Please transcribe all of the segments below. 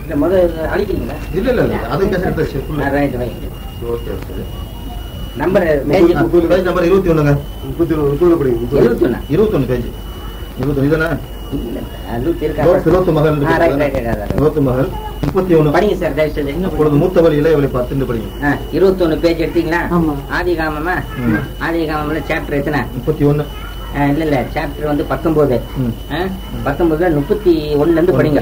இல்ல முதல்ல அழிக்கிறீங்களா? இல்ல இல்ல இல்ல அது cassette right right. Okay okay. Number page number 21ங்க. 21 படிங்க. 21 பேஜ். 21 இதனா? இல்ல லூத் இருக்கா? லோத்து மகள். Right right. லோத்து மகள் 31 படிங்க சார் தயவு செய்து. அப்பொழுது மூத்தவள் இளையவளை பார்த்து படிங்க. 21 பேஜ் எடுத்தீங்களா? ஆமா. ஆதிகாமமா? ஆதிகாமம்ல சாப்டர் எத்தனை? 31. இல்ல இல்ல சாப்டர் வந்து 19. 19ல 31ல இருந்து படிங்க.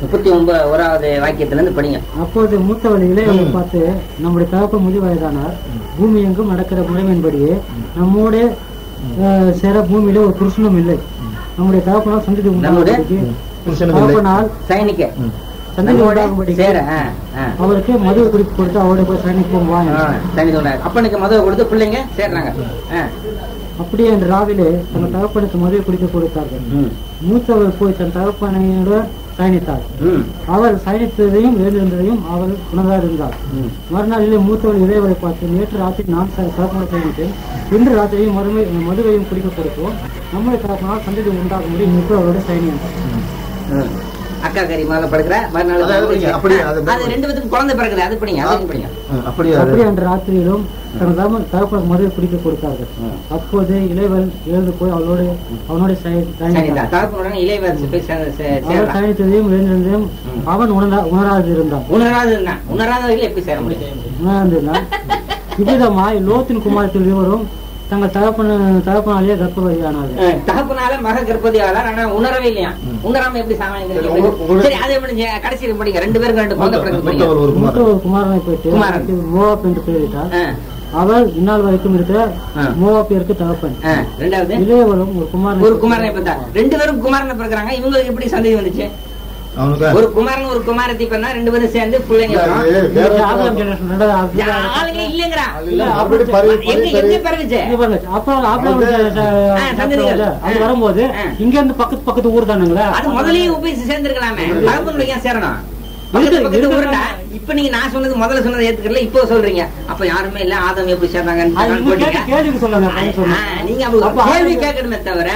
31வது வாக்கியத்துல இருந்து படிங்க. அப்போது மூத்தவள் இளையவளை பார்த்து, நம்முடைய தகப்பன் முதிர்வயதானார், பூமி எங்கும் நடக்கிற முறைமையின்படியே நம்மோட சேர பூமியில ஒரு புருஷனும் இல்லை. நம்முடைய தகப்பனால் சந்ததி தகப்பனால் சைனிக்க சந்ததி உண்டாகும்படி அவருக்கு மதுவை குடிப்பு கொடுத்து அவருடைய போய் சைனிக்கும் அப்பனுக்கு மதுவை கொடுத்து பிள்ளைங்க சேர்றாங்க. அப்படியே என்று ராவிலே தன் தகப்பனுக்கு மதுவை குடிக்க கொடுத்தார்கள். மூத்தவள் போய் தன் தகப்பனையோட சயனித்தாள். அவள் சயனித்ததையும் எழுந்திருந்ததையும் அவள் உணர்ந்தார் இருந்தாள். மறுநாளிலே மூத்தவள் இளையவளை பார்த்து, நேற்று ராத்திரி நான் தகப்பனை சயனித்தேன், இன்று ராத்திரியும் மதுவையும் குடிக்க கொடுத்தோம். நம்முடைய தகப்பனால் சந்ததி உண்டாகும்படி நீக்கு அவருடைய சயனியம். அக்கா கறி முதல்ல படுக்கிற மறுநாள் ரெண்டு பேத்துக்கும் குழந்தை பிறகுது. அது படிங்க. அப்படி அன்று ராத்திரியிலும் தன் தகப்பனுக்கு மதுவை குடிக்க கொடுத்தார்கள். அப்போது இளையவள் எழுந்து போய் அவனோட சயனித்ததையும் எழுந்திருந்ததையும் அவன் உணராது இருந்தான். உணர்ந்திருந்தான். இவ்விதமாய் லோத்தின் குமாரத்தில் இருவரும் தங்கள் தகப்பனாலே கர்ப்பவதியானார்கள். தகப்பனால மக கர்ப்பவதியானார். ஆனா உணரவே இல்லையா? உணராம எப்படி கடைசி படிங்க. 2 பேருக்கு 2 குழந்தை பிறகு ஒரு குமாரனை போயிட்டு மோவாப் என்று பெயரிட்டார். அவள் இந்நாள் வரைக்கும் இருக்கிற மோவாப்பியருக்கு தகப்பன். இளையவளும் ஒரு குமாரனை பெற்றார். 2 பேரும் குமாரனை பிறகுறாங்க. இவங்களுக்கு எப்படி சந்ததி வந்துச்சு? ஒரு குமாரன் ஒரு குமாரத்தி பண்ணா 2 பேரும் சேர்ந்து பிள்ளைங்க வரும்போது இங்க இருந்து பக்கத்து ஊர் தானுங்களா? அது முதலே போய் சேர்ந்துருக்கலாமே. சேரணும். இப்ப நீங்க நான் சொன்னது முதல்ல சொன்னதை ஏத்துக்கல, இப்போ சொல்றீங்க. அப்ப யாருமே இல்ல, ஆதம் எப்படி சேர்ந்தாங்க நீங்க கேட்கணுமே தவிர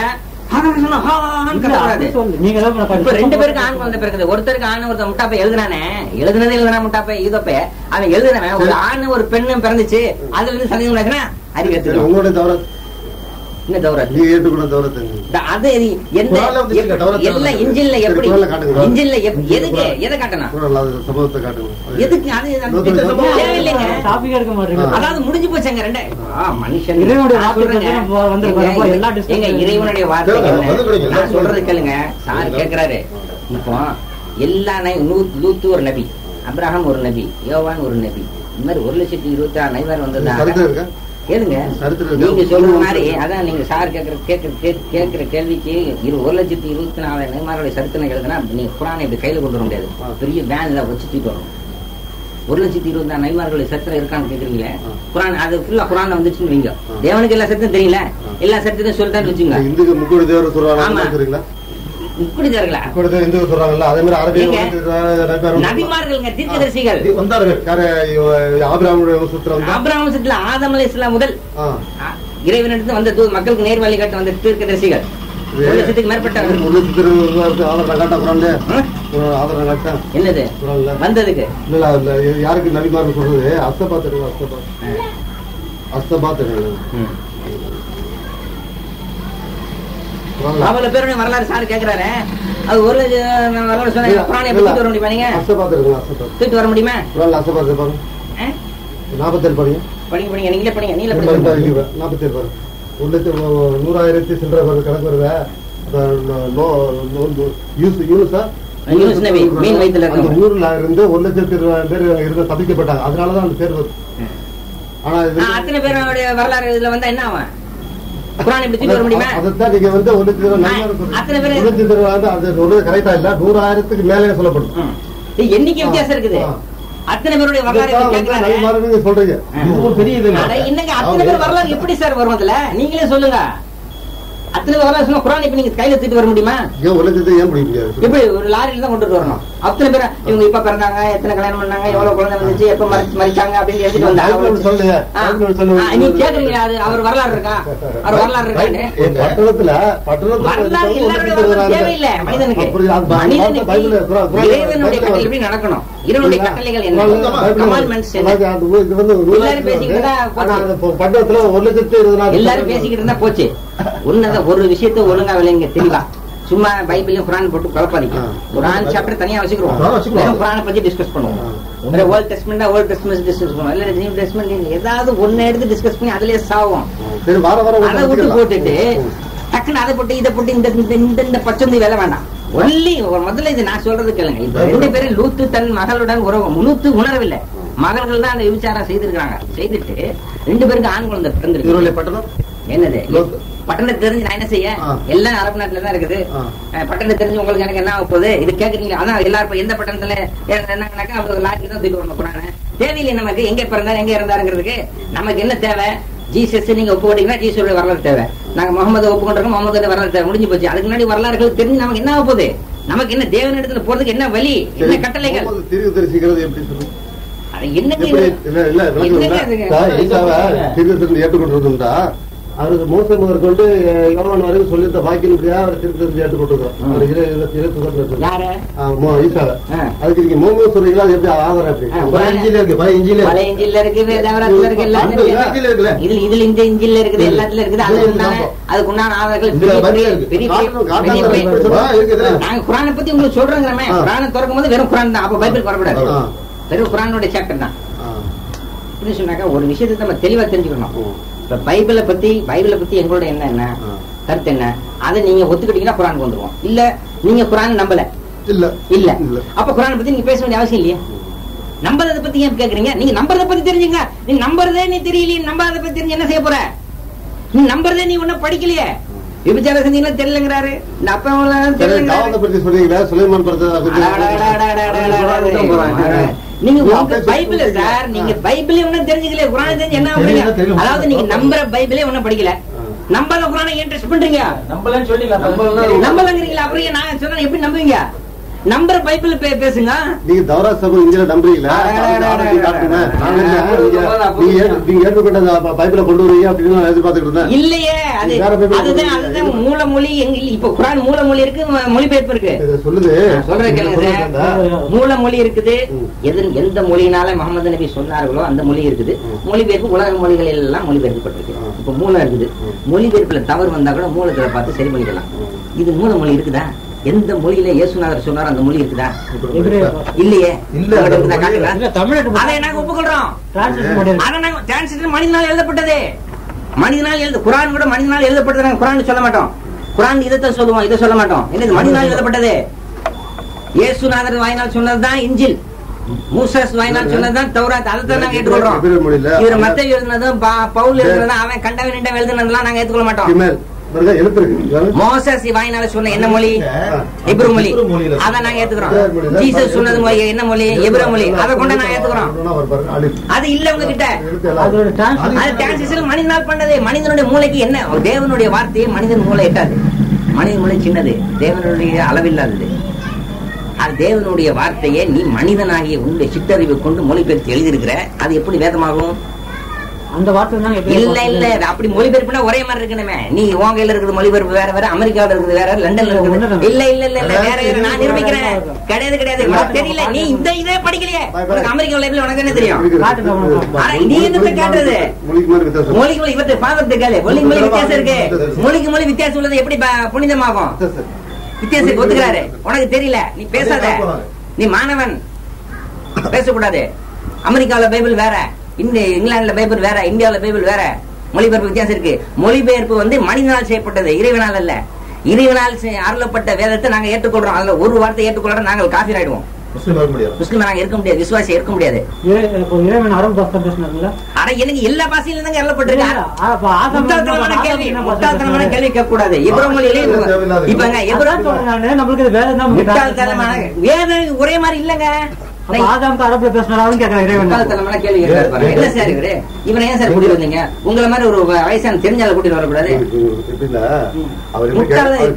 2 பேருக்கு ஆண் குழந்தை பிறகுது. ஒருத்தருக்கு ஆண் ஒருத்தர் முட்டாப்பை எழுதுனானே, எழுதுனா முட்டாப்பை இதப்ப அவன் எழுதுனவன் ஒரு ஆண் ஒரு பெண்ணும் பிறந்துச்சு. அதுல இருந்து சந்தேகம் நடக்குறா அறிவு என்ன தௌரத்? அது எல்லாம் இன்ஜின்ல எப்படி இன்ஜின்ல எதுக்கு எதை காட்டணும்? எதுக்கு? அதாவது முடிஞ்சு போச்சாங்க. 2 மனுஷன் இறைவனுடைய வார்த்தை நான் சொல்றது கேளுங்க. சார் கேக்குறாரு. இப்போ எல்லா லூத்து ஒரு நபி, அப்ராஹாம் ஒரு நபி, யோவான் ஒரு நபி, இந்த மாதிரி 1,26,000 நபிமார் வந்ததா கேளுங்க. நீங்க சொல்ற மாதிரி அதான் நீங்க சார் கேட்கிற கேள்விக்கு 1,24,000 நபிமாருடைய சரித்திரம் எழுதுனா நீங்க குரானை இப்படி கையில கொண்டு வர முடியாது. பெரிய வேன்ல வச்சு தூக்கிட்டு வரணும். 1,24,000 நபிமார்களுடைய சரித்திரம் இருக்கான்னு கேக்குறீங்களே. குரான் அது ஃபுல்லா குரான்ல வந்துச்சுன்னு வைங்க. தேவனுக்கு எல்லா சரித்திரம் தெரியல, எல்லா சரித்திரம் சொல்லிட்டான்னு வச்சுங்க. இறைவனிடத்து வந்த மக்களுக்கு நேர் வழி காட்ட வந்த தீர்க்கதரிசிகள் மேற்பட்ட என்னது வந்ததுக்கு யாருக்கு நபிமார்கள் சொல்றது அவ்வளவு பேருடைய வரலாறு சார் கேக்குறாரு. அது வரலாறு சொன்ன வர முடியுமா? தூக்கிட்டு வர முடியுமா? 47 படிங்க. படிங்க நீங்களே படிங்க. நீங்களே 47 100,000 சில்லற கணக்கு வருவ. மீன் வயிற்றுல ஊர்ல இருந்து 1,00,000 பேர் இருந்து தப்பிக்கப்பட்டாங்க. அதனாலதான் அந்த பேர் வருது. ஆனா அத்தனை பேருடைய வரலாறு இதுல வந்தா என்ன ஆகும்? குரான் இப்படி தூக்கிட்டு வர முடியுமா? அதான் நீங்க வந்து 1,00,000 கரெக்டா இல்ல, 100,000க்கு மேலே சொல்லப்படும். எண்ணிக்கை வித்தியாசம் இருக்குது. அத்தனை பேருடைய வரலாறு சொல்றீங்க. என்னங்க அத்தனை பேர் வரலாறு எப்படி சார் வரும்? அதுல நீங்களே சொல்லுங்க. அத்தனை வரலாறு குரான் இப்ப நீங்க கையில தூக்கிட்டு வர முடியுமா? ஏன் உலகத்தை ஏன் பிடிக்க முடியாது? இப்படி ஒரு லாரியில தான் கொண்டு வரணும். அத்தனை பேர் இவங்க இப்ப பிறந்தாங்க, எத்தனை கல்யாணம் பண்ணாங்க, எவ்வளவு குழந்தை வந்துச்சு, எப்ப மறிச்சாங்க அப்படின்னு எடுத்துட்டு வந்தாங்க. நீ கேக்குறீங்க அது அவர் வரலாறு இருக்கா? அவர் வரலாறு இருக்கான்னு வரலாறு எல்லாருடைய தேவையில்லை மனிதனுக்கு. இறைவனுடைய கட்டளை எப்படி நடக்கணும், இறைவனுடைய கட்டளைகள் என்ன, கமாண்ட்மெண்ட்ஸ் என்ன, எல்லாரும் பேசிக்கிட்டு இருந்தா போச்சு. ஒண்ணுதான் ஒரு விஷயத்த ஒழுங்கா விளைங்க தெளிவா. சும்மா பைபிளையும் குரான் போட்டு குழப்பாதீங்க. குரான் சாப்டர் தனியா வச்சுக்கிறோம், குரானை பத்தி டிஸ்கஸ் பண்ணுவோம். Old testament old testament discuss பண்ணுவோம், இல்ல நியூ டெஸ்ட்மெண்ட் ஏதாவது ஒண்ணு எடுத்து டிஸ்கஸ் பண்ணி அதுலயே சாவோம். அதை விட்டு போட்டுட்டு டக்குன்னு அதை போட்டு இதை போட்டு இந்த பச்சந்தி வேலை வேண்டாம். ஒன்லி முதல்ல இது நான் சொல்றது கேளுங்க. இப்ப 2 பேரும் லூத்து தன் மகளுடன் உணர்வு உணரவில்லை, மகள்கள் தான் அந்த விசாரம் செய்திருக்காங்க. செய்துட்டு 2 பேருக்கு ஆண் குழந்தை பிறந்திருக்கு. என்னது பட்டணத்தை தெரிஞ்சு நான் என்ன செய்ய, எல்லாம் அரபு நாட்டுல தான் இருக்குது. பட்டணத்தை தெரிஞ்சு உங்களுக்கு எனக்கு என்ன போகுது இது கேக்குறீங்களா? அதான் எல்லாரும் எந்த பட்டணத்துல என்னன்னாக்கா அவங்க லாட்சி தான் தூக்கி வரணும் குரானை. தேவையில்லை நமக்கு எங்க பிறந்தாரு எங்க இருந்தாருங்கிறதுக்கு. நமக்கு என்ன தேவை, ஜீசஸ் நீங்க ஒப்புக்கொண்டீங்கன்னா ஜீசஸோட வரலாறு தேவை. நாங்க முகமது ஒப்புக்கொண்டிருக்கோம், முகமது வரலாறு தேவை. முடிஞ்சு போச்சு. அதுக்கு முன்னாடி வரலாறுகள் தெரிஞ்சு நமக்கு என்ன போகுது, நமக்கு என்ன தேவன் இடத்துல போறதுக்கு என்ன வழி, என்ன கட்டளைகள், ஏற்றுக்கொண்டிருந்தா அவருக்கு மோசம் முதற்கொண்டு யோவான் வரைக்கும் சொல்லியிருந்த வாக்கியம் அவர் திருப்பி தெரிஞ்சு ஏற்றுக்கொண்டிருக்கோம். அதுக்கு நீங்க மூணு சொல்றீங்களா? அது எப்படி ஆதாரம்? எப்படி இஞ்சில இருக்கு, இஞ்சில இருக்குது, இதுல இந்த இஞ்சில இருக்குது, எல்லாத்துல இருக்குது. அதுக்குண்டான ஆதாரங்கள் நாங்க குரானை பத்தி உங்களுக்கு சொல்றோங்கிறமே. குரானை திறக்கும் போது வெறும் குரான் தான், அப்ப பைபிள் வரக்கூடாது, வெறும் குரானுடைய சாப்டர் தான். அப்படின்னு சொன்னாக்கா ஒரு விஷயத்தை நம்ம தெளிவா தெரிஞ்சுக்கணும். இப்ப பைபிளை பத்தி எங்களோட என்ன கருத்து என்ன, அதை நீங்க ஒத்துக்கிட்டீங்கன்னா குரான் வந்துருவோம். இல்ல நீங்க குரான் நம்பல இல்ல அப்ப குரானை பத்தி நீங்க பேச வேண்டிய அவசியம் இல்லையா? நம்பறதை பத்தி ஏன் கேக்குறீங்க? நீங்க நம்பறதை பத்தி தெரிஞ்சுங்க. நீ நம்பறதே நீ தெரியலையே, நம்பாத பத்தி தெரிஞ்சு என்ன செய்ய போற? நீ நம்பறதே நீ ஒன்னும் படிக்கலையே. விபச்சார செஞ்சீங்கன்னா தெரியலங்கிறாரு. இந்த அப்பா நீங்க பைபிள் சார், நீங்க பைபிளே ஒன்னும் தெரிஞ்சுக்கல, குரானை தெரிஞ்சு என்ன பண்றீங்க? அதாவது நீங்க நம்புற பைபிளே ஒன்னும் படிக்கல, நம்பாத குரானை ஏன் டெஸ்ட் பண்றீங்க? நம்பலங்கிறீங்களா? அப்புறம் நான் சொன்ன எப்படி நம்புவீங்க? நம்புற பைபிள் பேசுங்க. நீங்க தவறா சபை இங்க நம்புறீங்களா? பைபிளை கொண்டு வரீங்க அப்படின்னு எதிர்பார்த்துட்டு இருந்தேன். இல்லையே, அதுதான் மூலமொழி. இப்ப குரான் மூலமொழி இருக்கு, மொழிபெயர்ப்பு இருக்கு. சொல்லுது மூலமொழி இருக்குது. எந்த மொழியினால முகமது நபி சொன்னார்களோ அந்த மொழி இருக்குது. மொழிபெயர்ப்பு உலக மொழிகள் எல்லாம் மொழிபெயர்க்கப்பட்டிருக்கு. இப்ப மூலம் இருக்குது. மொழிபெயர்ப்புல தவறு வந்தா கூட மூலத்துல பார்த்து சரி பண்ணிக்கலாம். இது மூலமொழி இருக்குதா? எந்த மொழியில இயேசுநாதர் சொன்னார் அந்த மொழி இருக்குதா? இல்லையே. அதை நாங்க ஒப்புக்கொள்றோம். மனிதனால் எழுதப்பட்டது, மனிதனால் குரான் கூட மனிதனால் எழுதப்பட்டது. நாங்க குரான் சொல்ல மாட்டோம். குரான் இதைத்தான் சொல்லுவோம், இதை சொல்ல மாட்டோம். என்னது மனிதனால் எழுதப்பட்டது? இயேசுநாதர் வாயினால் சொன்னதுதான் இஞ்சில், மூசஸ் வாயினால் சொன்னதுதான் தௌராத். அதைத்தான் நாங்க ஏற்றுக்கொள்றோம். இவர் மத்தேயு எழுதுனதும் பவுல் எழுதுனதும் அவன் கண்டவன் நின்றவன் எழுதுனதெல்லாம் நாங்க ஏற்றுக்கொள்ள மாட்டோம். மோசஸ் வாயினால சொன்ன என்ன மொழி? எபிரேய மொழி. அத நாங்க ஏத்துக்கிறோம். ஜீசஸ் சொன்னது மொழி என்ன மொழி? எபிரேய மொழி. அத கொண்டு நாங்க ஏத்துக்கிறோம். அது இல்ல உங்க கிட்ட. அது டிரான்ஸ்லேஷன் மனிதனால் பண்ணது. மனிதனுடைய மூளைக்கு என்ன? தேவனுடைய வார்த்தையை மனிதன் மூளை எட்டாது. மனித மூளை சின்னது, தேவனுடைய அளவில்லாதது. அது தேவனுடைய வார்த்தையை நீ மனிதனாகிய உன்னுடைய சிற்றறிவை கொண்டு மொழிபெயர்த்து எழுதியிருக்கிற. அது எப்படி வேதமாகும்? அந்த வார்த்தை இல்ல இல்ல அப்படி மொழிபெயர்ப்புனா ஒரே மாதிரி இருக்கணுமே. நீ உங்கையில இருக்குது மொழிபெயர்ப்பு வேற வேற, அமெரிக்காவில இருக்குது வேற, லண்டன்ல இருக்குது. இல்ல இல்ல இல்ல இல்ல வேற வேற. நான் நிரூபிக்கிறேன். கிடையாது கிடையாது, தெரியல. நீ இந்த இதே படிக்கலையே. அமெரிக்கா லைப்ல உனக்கு என்ன தெரியும்? நீ என்ன கேட்டது? மொழிக்கு மொழி இவற்றை பாவத்தை கேளு. மொழிக்கு மொழி வித்தியாசம் இருக்கு. மொழிக்கு மொழி வித்தியாசம் உள்ளது எப்படி புனிதமாகும்? வித்தியாசம் ஒத்துக்கிறாரு. உனக்கு தெரியல, நீ பேசாத. நீ மாணவன், பேசக்கூடாது. அமெரிக்காவில பைபிள் வேற, இங்கிலாந்துல பைபிள் வேற, இந்தியாவில பைபிள் வேற. மொழிபெயர்ப்பு வித்தியாசம் இருக்கு. மொழிபெயர்ப்பு இறைவனால் செய்யப்பட்டது, இறைவனால் அல்ல. இறைவனால் அருளப்பட்ட வேதத்தை நாங்க ஏற்றுக்கொள்றோம். அதுல ஒரு வார்த்தை ஏற்றுக்கொள்ள நாங்கள் காஃபி ஆயிடுவோம். முஸ்லிம் நாங்க இருக்க முடியாது, விசுவாசி இருக்க முடியாது. எனக்கு எல்லா பாஷையிலும் தாங்க அருளப்பட்டிருக்காங்க. முட்டாள்தனமான கேள்வி கேட்க கூடாது. வேதம் ஒரே மாதிரி இல்லங்க. ஆதாமுக்கு அரபுல பேசினாலும் கேட்கறாரு கேள்வி கேட்கறாரு. என்ன சார் இவரு இவரை ஏன் சார் கூட்டிட்டு வந்தீங்க? உங்களை மாதிரி ஒரு வயசான தெரிஞ்சால கூட்டிட்டு வரக்கூடாது.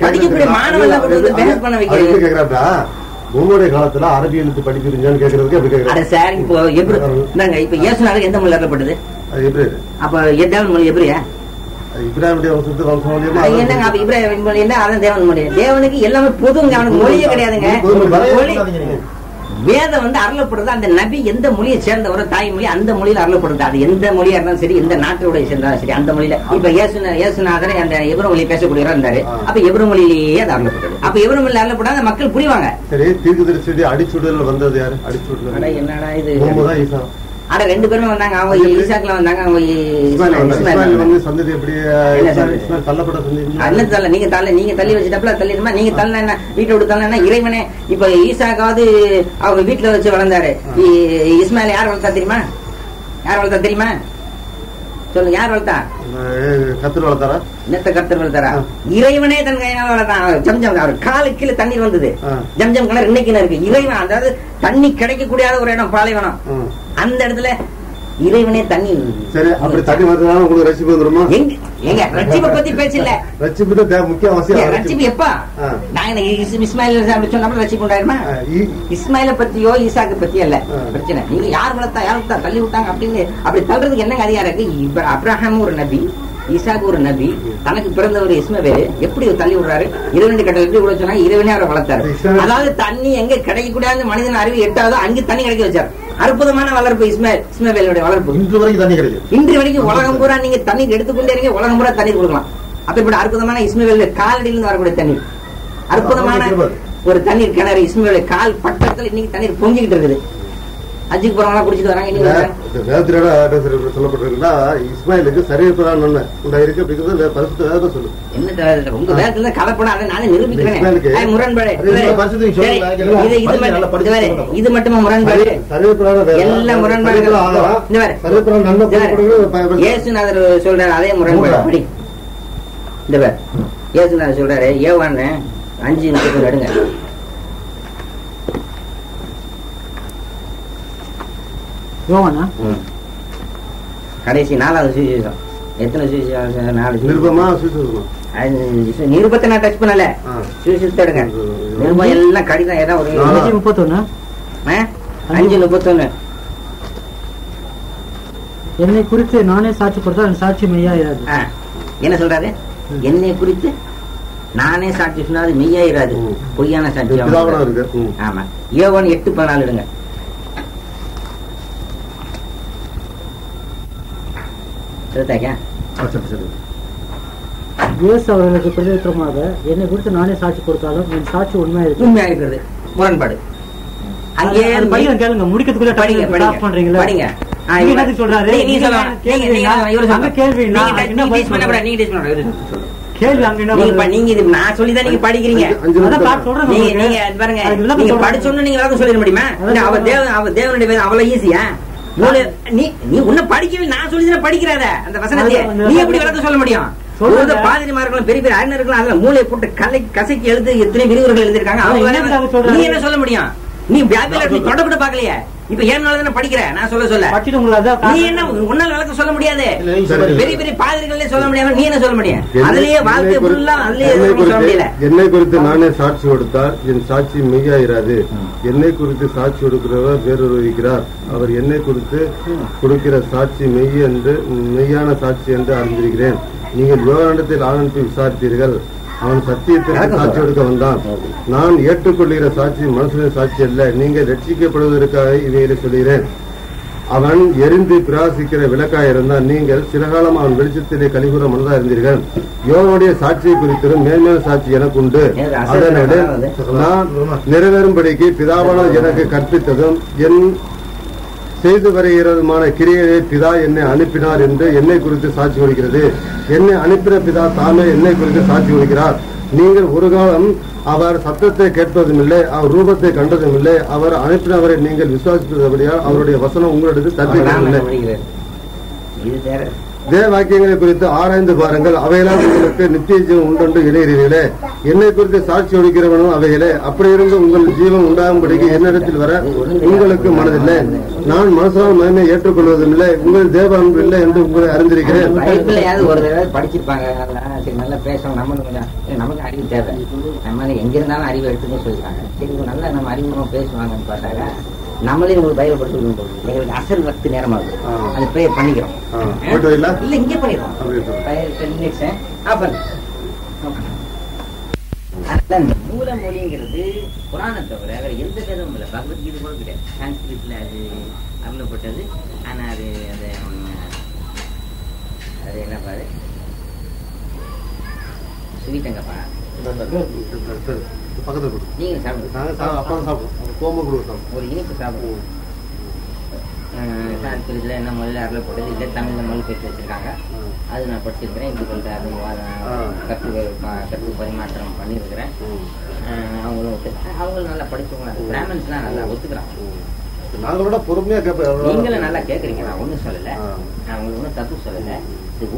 படிக்கக்கூடிய மாணவர்கள் பண்ண வைக்கிறாங்க. உங்களுடைய காலத்துல அரபி எழுத்து படிக்கிறீங்கன்னு கேட்கறதுக்கு எப்படி கேட்கறாங்க சார்? இப்போ இப்ப இயேசுநாதர் எந்த மொழியில எழுதப்பட்டது? அப்ப எட்டாவது மொழி எப்படியா? என்னங்க அப்ப இப்ராஹிம் மொழி என்ன? அதான் தேவன் மொழி. தேவனுக்கு எல்லாமே பொதுங்க, அவனுக்கு மொழியே கிடையாதுங்க. வேதம் வந்து அருளப்படுறது அந்த நபி எந்த மொழியை சேர்ந்தவரோ தாய்மொழி அந்த மொழியில அருளப்படுது. அது எந்த மொழியா இருந்தாலும் சரி, எந்த நாட்டோட சேர்ந்தாலும் சரி, அந்த மொழியில. இப்ப இயேசுநாதர் அந்த எபிரேய மொழியை பேசக்கூடியவரா இருந்தாரு. அப்ப எபிரேய மொழியிலேயே அது அருளப்பட்டது. அப்ப எபிரேய மொழியில அருளப்படாத மக்கள் புரிவாங்க. சரி, தீர்க்கதரிசி அடிச்சுடல் வந்தது யாரு? அடிச்சுடல் என்னடா இது? ஆனா ரெண்டு பேருமே வந்தாங்க. அவங்க ஈசாக்குல வந்தாங்க. அவங்க சந்ததி எப்படி தள்ள நீங்க தள்ளி வச்சுட்டப்பல தள்ளிடுமா? நீங்க தள்ள என்ன வீட்டை விட்டு தள்ள என்ன? இறைவனே இப்ப ஈசாக்காவது அவங்க வீட்டுல வச்சு வளர்ந்தாரு. இஸ்மாயில் யார் வளர்த்தா தெரியுமா? யார் வளர்த்தா தெரியுமா? சொல்லுங்க, யார் வளர்த்தா? கத்தர் வளர்த்தாரா? என்னத்த கத்தர் வளர்த்தாரா? இறைவனே தன் கையினால வளர்த்தான். ஜம்ஜம் அவர் காலு கீழே தண்ணீர் வந்தது. ஜம்ஜம் கிணறு இன்னைக்கு இருக்கு. இறைவன் அதாவது தண்ணி கிடைக்கக்கூடிய ஒரு இடம் பாலைவனம். அந்த இடத்துல இறைவனே தண்ணி. சரி, அப்படி தண்ணி வந்ததுனால உங்களுக்கு ரட்சிப்பு வந்துருமா? எங்க ரட்சிப்பை பத்தி பேச்சு இல்ல. ரட்சிப்பு தான் முக்கிய அவசியம். ரட்சிப்பு எப்ப நாங்க இஸ்மாயில் அப்படி சொன்னா ரட்சிப்பு உண்டாயிருமா? இஸ்மாயில பத்தியோ ஈசாக்கு பத்தியோ இல்ல பிரச்சனை. நீங்க யார் வளர்த்தா யார் வளர்த்தா தள்ளி விட்டாங்க அப்படின்னு அப்படி தள்ளுறதுக்கு என்னங்க அதிகாரம் இருக்கு? அப்ரஹாம் ஒரு நபி, ஈசாக்கு ஒரு நபி, தனக்கு பிறந்த ஒரு இஸ்மவேல் எப்படி தள்ளி விடுறாரு? இறைவன் கட்டளை எப்படி விட சொன்னாங்க? இறைவனே அவரை வளர்த்தாரு. அதாவது தண்ணி எங்க கிடைக்கக்கூடாது மனிதன் அறிவு எட்டாவதோ அங்கே தண்ணி கிடைக்க வச்சார். அற்புதமான வளர்ப்பு இஸ்மவேலுடைய வளர்ப்பு. இன்று வரைக்கும் தண்ணி கிடைக்கும். இன்று வரைக்கும் உலகம் பூரா நீங்க தண்ணீர் எடுத்துக்கொண்டே இருங்க, உலகம் பூரா தண்ணீர் கொடுக்கலாம். அப்படிப்பட்ட அற்புதமான இஸ்மவேலுடைய காலடியிலிருந்து வரக்கூடிய தண்ணீர், அற்புதமான ஒரு தண்ணீர் கிணறு. இஸ்மவேலுடைய கால் பட்டத்துல இன்னைக்கு தண்ணீர் பொங்கிட்டு இருக்குது. அஜிக்கு போறவங்க குடிச்சிட்டு வராங்க. சொல்லப்பட்டிருக்குன்னா இஸ்மாயிலுக்கு சரீரப்படாத நன்மை உண்டாயிருக்கு அப்படிங்கிறது பரிசுத்த வேதம் சொல்லு. என்ன உங்க வேதத்துல கலப்படம்? அதை நானே நிரூபிக்கிறேன். முரண்பாடு இது மட்டுமா முரண்பாடு? எல்லாம் முரண்பாடுகள். இயேசுநாதர் சொல்றாரு அதே முரண்பாடு. இந்த பேர் இயேசுநாதர் சொல்றாரு யோவான் 5:30 எடுங்க. கடைசி 4வது சுவிசேஷம். எத்தனை சுவிசேஷம்? 4 நிருபத்தை நான் டச் பண்ணல. சுவிசேஷத்தை எடுங்க. நிருபம் எல்லாம் கடிதம். ஏதாவது ஒரு 5:31 என்னை குறித்து நானே சாட்சி கொடுத்தா சாட்சி மெய்யாயிராது. என்ன சொல்றாரு? என்னை குறித்து நானே சாட்சி சொன்னா அது மெய்யாயிராது, பொய்யான சாட்சி. ஆமா, யோவான் 8:14 எடுங்க. அவர்களுக்கு பிரதித்திரமாக என்னை குறித்து நானே சாட்சி கொடுத்தாலும் என் சாட்சி உண்மையா இருக்கிறது. முரண்பாடு அங்கே கேளுங்க. முடிக்கிறதுக்குள்ள பண்றீங்களா? சொல்றாரு கேள்வி நீங்க நான் சொல்லிதான் நீங்க படிக்கிறீங்க. நீங்க படிச்சோன்னு நீங்க சொல்லிட முடியுமா? அவ தேவனுடைய அவ்வளவு ஈஸியா? நீ உன்ன படிக்கவே நான் சொல்லிதான் படிக்கிறாத அந்த வசனத்தை நீ எப்படி விளக்க சொல்ல முடியும்? பாதிரிமார்களும் பெரிய பெரிய அறிஞர்களும் அதுல மூளையை போட்டு கசைக்கு எழுது எத்தனை விரிவுரைகள் எழுதிருக்காங்க. அவங்க நீ என்ன சொல்ல முடியும்? நீ தொடக்கூட பாக்கலையே. இப்ப ஏனால படிக்கிற நான் சொல்ல நீ என்ன உன்னால விளக்க சொல்ல முடியாது. பெரிய பெரிய பாதிரிகளே சொல்ல முடியாம நீ என்ன சொல்ல முடியும்? அதுலயே வாழ்க்கை ஃபுல்லா அதுலயே சொல்ல முடியல. என்னை குறித்து நானே சாட்சி கொடுத்தார் என் சாட்சி மெய்யாயிராது. என்னை குறித்து சாட்சி கொடுக்கிறவர் வேறொரு இருக்கிறார். அவர் என்னை குறித்து கொடுக்கிற சாட்சி மெய்யான சாட்சி என்று அறிந்திருக்கிறேன். நீங்கள் யோவானிடத்தில் ஆனந்தி விசாரித்தீர்கள். அவன் சத்தியத்திற்கு சாட்சி கொடுக்க வந்தான். நான் ஏற்றுக்கொள்கிற சாட்சி மனுஷனின் சாட்சி அல்ல. நீங்கள் ரட்சிக்கப்படுவதற்காக இவைகளை சொல்கிறேன். அவன் எரிந்து பிராசிக்கிற விளக்காய் இருந்தான். நீங்கள் சில காலம் அவன் வெளிச்சத்திலே கலிகூற மனதா இருந்தீர்கள். யோவானுடைய சாட்சியை குறித்திடும் மேன்மையான சாட்சி எனக்கு உண்டு. அதனால நான் நிறைவேறும்படிக்கு பிதாவான எனக்கு கற்பித்ததும் என் செய்து வருகிறதுமான கிரியையை பிதா என்னை அனுப்பினார் என்று என்னை குறித்து சாட்சி கொடுக்கிறது. என்னை அனுப்பின பிதா தாமே என்னை குறித்து சாட்சி கொடுக்கிறார். நீங்கள் ஒரு காலம் அவர் சத்தத்தை கேட்பதும் இல்லை, அவர் ரூபத்தை கண்டதும் இல்லை. அவர் அனுப்பினவரை நீங்கள் விசுவாசிப்பதபடியால் அவருடைய வசனம் உங்களிடத்தில் தப்பிக்கவில்லை. தேவ வாக்கியங்களை குறித்து ஆராய்ந்து பாருங்கள், அவையெல்லாம் உங்களுக்கு நித்திய ஜீவன் உண்டு இணைகிறீர்களே. என்னை குறித்து சாட்சி ஒழிக்கிறவனும் அவைகளே. அப்படி இருந்து உங்கள் ஜீவன் உண்டாகும்படிக்கு என்னிடத்தில் வர உங்களுக்கு மனதில்லை. நான் மனசால் மகிமை ஏற்றுக்கொள்வதும் இல்லை, உங்கள் தேவ அன்பு இல்லை என்று உங்களை அறிந்திருக்கிறேன். ஒரு தடவை படிச்சிருப்பாங்க, நல்லா பேசணும், நமக்கு அறிவு தேவை, நம்ம எங்க இருந்தாலும் அறிவு எடுத்துன்னு சொல்லிருக்காங்க. சரி நல்லா நம்ம அறிமுகமா பேசுவாங்கன்னு பார்த்தாங்க. நம்மளே உங்களுக்கு பைபிள் படிச்சு எங்களுக்கு அசல் வக்து நேரமாகுது, அது ப்ரேயர் பண்ணிக்கிறோம். இல்ல இங்கே பண்ணிடுறோம். அந்த மூல மொழிங்கிறது குரானை தவிர வேற எந்த வேதமும் இல்லை. பகவத்கீதை கூட கிடையாது. சான்ஸ்கிரிட்ல அது அருளப்பட்டது. ஆனா அது அது என்ன பாரு சொல்லிட்டேங்கப்பா. நீங்க சாப்பிடுங்க, ஒரு இனிப்பு சாப்பிடுவோம். சான்ஸ்கிரிட்ல என்ன மொழியில அருளப்பட்டது இல்லை, தமிழ்ல மொழி பெற்று வச்சிருக்காங்க. அது நான் படிச்சிருக்கிறேன். இப்படி சொல்லிட்டு கருத்து பரிமாற்றம் பண்ணியிருக்கிறேன். அவங்களும் நல்லா படிச்சவங்க, பிராமன்ஸ்லாம் நல்லா ஒத்துக்கிறாங்க. நாங்களோட பொறுமையா கேட்போம். நீங்களும் நல்லா கேக்குறீங்க, நான் ஒண்ணும் சொல்லல, நான் உங்களுக்கு ஒன்னும் தப்பு சொல்லல.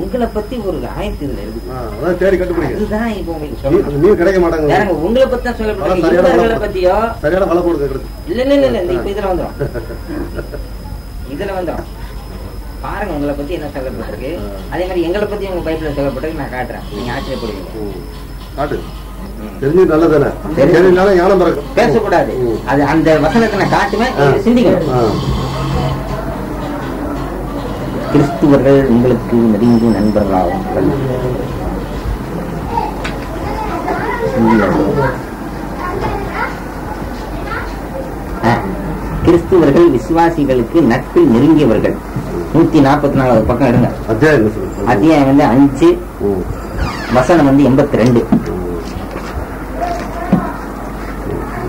உங்களை பத்தி ஒரு ஆயத்து இதுல இருக்கு, அதுதான் இப்ப உங்களுக்கு சொல்ல கிடைக்க மாட்டாங்க. உங்களை பத்தி தான் சொல்லப்படுற பத்தியோ இல்ல இல்ல இல்ல இல்ல. இப்ப இதுல வந்துடும், இதுல வந்துடும் பாருங்க. உங்களை பத்தி என்ன சொல்லப்பட்டிருக்கு, அதே மாதிரி எங்களை பத்தி உங்க பைபிள்ல சொல்லப்பட்டிருக்கு. நான் காட்டுறேன், நீங்க ஆச்சரியப்படுவீங்க. பேசக்கூடாது, அது அந்த வசனத்தை நான் காட்டுவேன், சிந்திக்கணும். கிறிஸ்துவர்கள் உங்களுக்கு நெருங்கிய நண்பர்களாவார்கள். கிறிஸ்துவர்கள் விசுவாசிகளுக்கு நட்பில் நெருங்கியவர்கள். 144 பக்கம் எடுங்க. அத்தியாயம் 5 வசனம் 82.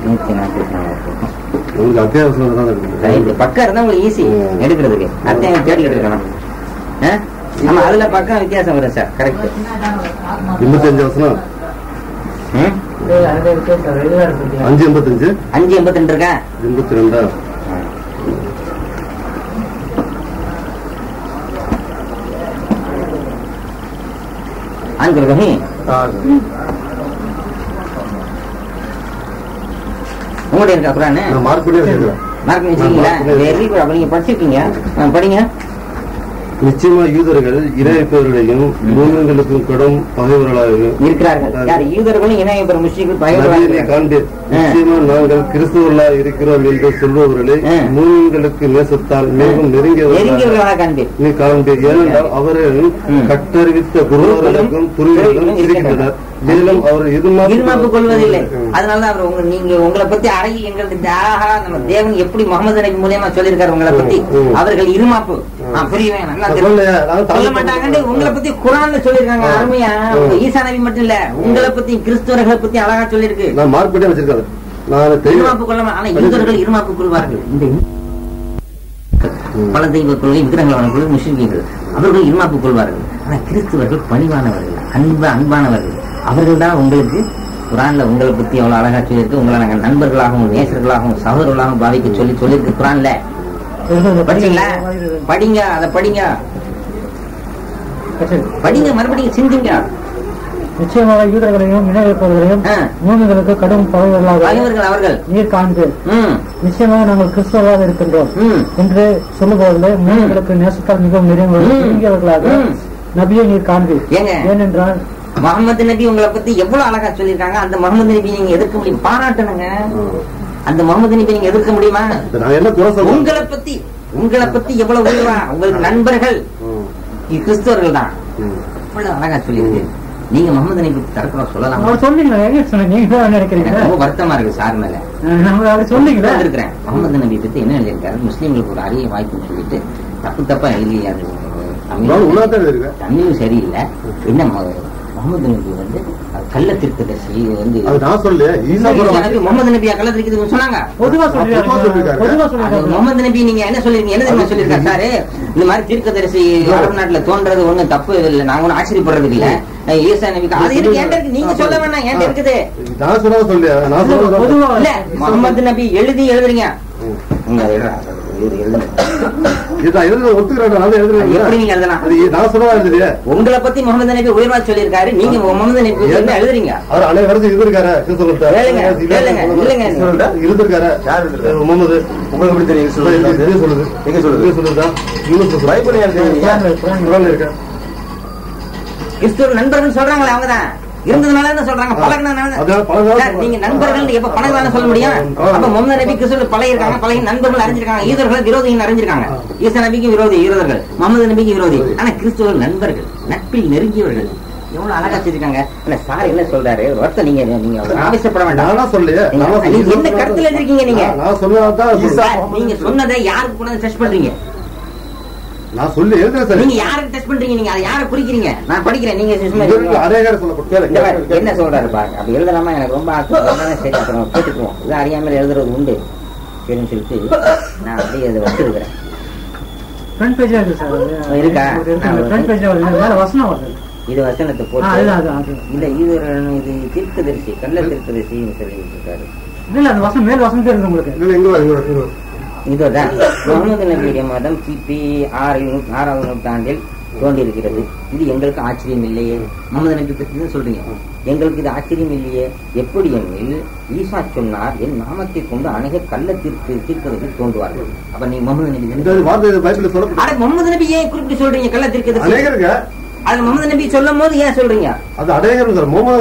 144 பக்கம் இருந்தா உங்களுக்கு ஈஸி எடுக்கிறதுக்கு. அத்தியாயம் தேடிக்கிட்டு இருக்கணும். ஆமா, அதுல பக்கம் வித்தியாசம் வரும் சார். கரெக்ட். 85 வசனம் 5:85 5:82 இருக்கா? 82 आन कर कहीं உங்களுடைய இருக்கா குரான்? மார்க் பண்ணி வச்சிருக்கீங்களா? Very good. அப்ப நீங்க படிச்சிருக்கீங்க, படிங்க. நிச்சயமா யூதர்கள் இணையப்பவர்களையும் மூமின்களுக்கும் கடும் பகைவர்களாக இருக்கிறார்கள். யார்? யூதர்களும் இணையப்பெற முஸ்லிம்கள் பகைவர்களாக காண்பீர். நிச்சயமா நாங்கள் கிறிஸ்துவர்களாக இருக்கிறோம் என்று சொல்பவர்களை மூமின்களுக்கு நேசத்தால் மிகவும் நெருங்கியவர்களாக காண்பீர். நீ காண்பீர். ஏனென்றால் அவர்கள் கட்டறிவித்த குருவர்களுக்கும் புரிவர்களும் இருக்கின்றனர். மேலும் அவர் இருமாப்பு கொள்வதில்லை. அதனால அவர் நீங்க உங்களை பத்தி அழகி எங்களுக்கு நம்ம தேவன் எப்படி முகமது நபி மூலியமா சொல்லியிருக்காரு உங்களை பத்தி. அவர்கள் இருமாப்பு புரியுவேன் நல்லா சொல்ல மாட்டாங்க. உங்களை பத்தி குரான்ல சொல்லிருக்காங்க அருமையா. ஈசா நபி மட்டும் இல்ல, உங்களை பத்தி கிறிஸ்துவர்களை பத்தி அழகா சொல்லிருக்கு. இருமாப்பு கொள்ளாம. ஆனா யூதர்கள் இருமாப்பு கொள்வார்கள். இந்த பல தெய்வ கொள்கை விக்கிரகங்களை முஸ்லிம்கள் அவர்கள் இருமாப்பு கொள்வார்கள். ஆனா கிறிஸ்துவர்கள் பணிவானவர்கள், அன்பானவர்கள். அவர்கள் தான் உங்களுக்கு குரான்ல உங்களை பத்தி எவ்வளவு அழகா சொல்லியிருக்கு. உங்களை நாங்கள் நண்பர்களாகவும் நேசர்களாகவும் சகோதரர்களாகவும் பாவிக்க சொல்லியிருக்கு குரான்ல. படிச்சீங்களா? படிங்க, அதை படிங்க, மறுபடியும் சிந்திங்க. நிச்சயமாக யூதர்களையும் இணையப்பவர்களையும் மூமின்களுக்கு கடும் பகைவர்கள் அவர்கள் நீர் காண்பு. நிச்சயமாக நாங்கள் கிறிஸ்தவர்களாக இருக்கின்றோம் என்று சொல்லும்போது மூமின்களுக்கு நேசத்தால் மிகவும் நெருங்கியவர்களாக நபியை நீர் காண்பு. ஏனென்றால் முகமது நபி உங்களை பத்தி எவ்வளவு அழகா சொல்லியிருக்காங்க. அந்த முகமது நபி நீங்க எதிர்க்க முடியும்? பாராட்டணுங்க. அந்த முகமது நபி நீங்க எதிர்க்க முடியுமா? உங்களை பத்தி எவ்வளவு உயர்வா உங்களுக்கு நண்பர்கள் கிறிஸ்தவர்கள் தான் அவ்வளவு அழகா சொல்லியிருக்கு. நீங்க முகமது நபி தரப்புறம் சொல்லலாம். நினைக்கிறீங்க? ரொம்ப வருத்தமா இருக்கு சார் மேல. இருக்கிறேன் முகமது நபி பத்தி என்ன எழுதியிருக்காரு, முஸ்லீம்களுக்கு ஒரு அரிய வாய்ப்புன்னு சொல்லிட்டு தப்பா எழுதி தமிழும் சரியில்லை. என்ன முகமது நபி கள்ள தீர்க்கதரிசி முகமது நபியா கள்ள தீர்க்கதரிசி சொன்னாங்க. முகமது நபி நீங்க என்ன சொல்லிருக்கீங்க? என்ன சொல்லிருக்காரு சாரு? இந்த மாதிரி தீர்க்கதரிசி அரபு நாட்டுல தோன்றது ஒண்ணு தப்பு இல்லை, நாங்க ஒன்னும் ஆச்சரியப்படுறது இல்ல. ஈசா நபி அது இருக்கு, நீங்க சொல்ல வேணாம், ஏன் இருக்குது. முகமது நபி எழுதுறீங்க எப்படி நீங்க எழுதலாம்? உங்களை பத்தி முகமது நபி உயர்வா சொல்லியிருக்காரு, நீங்க முகமது நபி எழுதுறீங்க. அவர் அனைவரும் இருந்திருக்காரு. இருந்திருக்காரு முகமது. உங்களுக்கு எப்படி தெரியும்? சொல்லுது. எங்க சொல்லுது? சொல்லுதா? கிறிஸ்துவ நண்பர்கள் சொல்றாங்களே அவங்கதான் இருந்ததுனால என்ன சொல்றாங்க, பழகினதுனால. நீங்க நண்பர்கள் எப்ப பழகதான சொல்ல முடியும்? அப்ப முகமது நபி கிறிஸ்துவ பழகிருக்காங்க, பழகி நண்பர்கள் அறிஞ்சிருக்காங்க. ஈதர்கள் விரோதிகள் அறிஞ்சிருக்காங்க. ஈசா நபிக்கு விரோதி ஈரர்கள், முகமது நபிக்கு விரோதி. ஆனா கிறிஸ்துவர்கள் நண்பர்கள், நட்பில் நெருங்கியவர்கள். எவ்வளவு அழகா வச்சிருக்காங்க. சார் என்ன சொல்றாரு, ஒரு வார்த்தை நீங்க ஆவேசப்பட வேண்டாம். நீங்க என்ன கருத்துல இருக்கீங்க? நீங்க சொன்னதை யாருக்கு கூட டெஸ்ட் பண்றீங்க? நான் சொல்லி எழுதுறேன். நீங்க யாருக்கு டெஸ்ட் பண்றீங்க? நீங்க அதை யாரை குறிக்கிறீங்க? நான் படிக்கிறேன். நீங்க என்ன சொல்றாரு பாருங்க. அப்படி எழுதலாமா? எனக்கு ரொம்ப சரி, அப்புறம் கேட்டுக்குவோம். இது அறியாமல் எழுதுறது உண்டு சரின்னு சொல்லிட்டு நான் அப்படியே அதை வச்சிருக்கிறேன். இருக்கா? இது வசனத்தை போட்டு இந்த இது தீர்க்கதரிசி, கள்ள தீர்க்கதரிசின்னு சொல்லிட்டு இருக்காரு. இதுதான் முகமது நபியுடைய மதம் கிபி 6வது நூற்றாண்டில் தோன்றியிருக்கிறது. இது எங்களுக்கு ஆச்சரியம் இல்லையே. முகமது நபி பற்றி சொல்றீங்க, எங்களுக்கு இது ஆச்சரியம் இல்லையே. எப்படி எனில் ஈசா சொன்னார், என் நாமத்தை கொண்டு அநேக கள்ள தீர்க்கதரிசி தோன்றுவார்கள். அப்ப நீ முகமது நபி முகமது நபி ஏன் குறிப்பிட்டு சொல்றீங்க? கள்ள தீர்க்கதரிசி அது முகமது நபி சொல்லும் போது ஏன் சொல்றீங்க? அது அடையணும். முகமது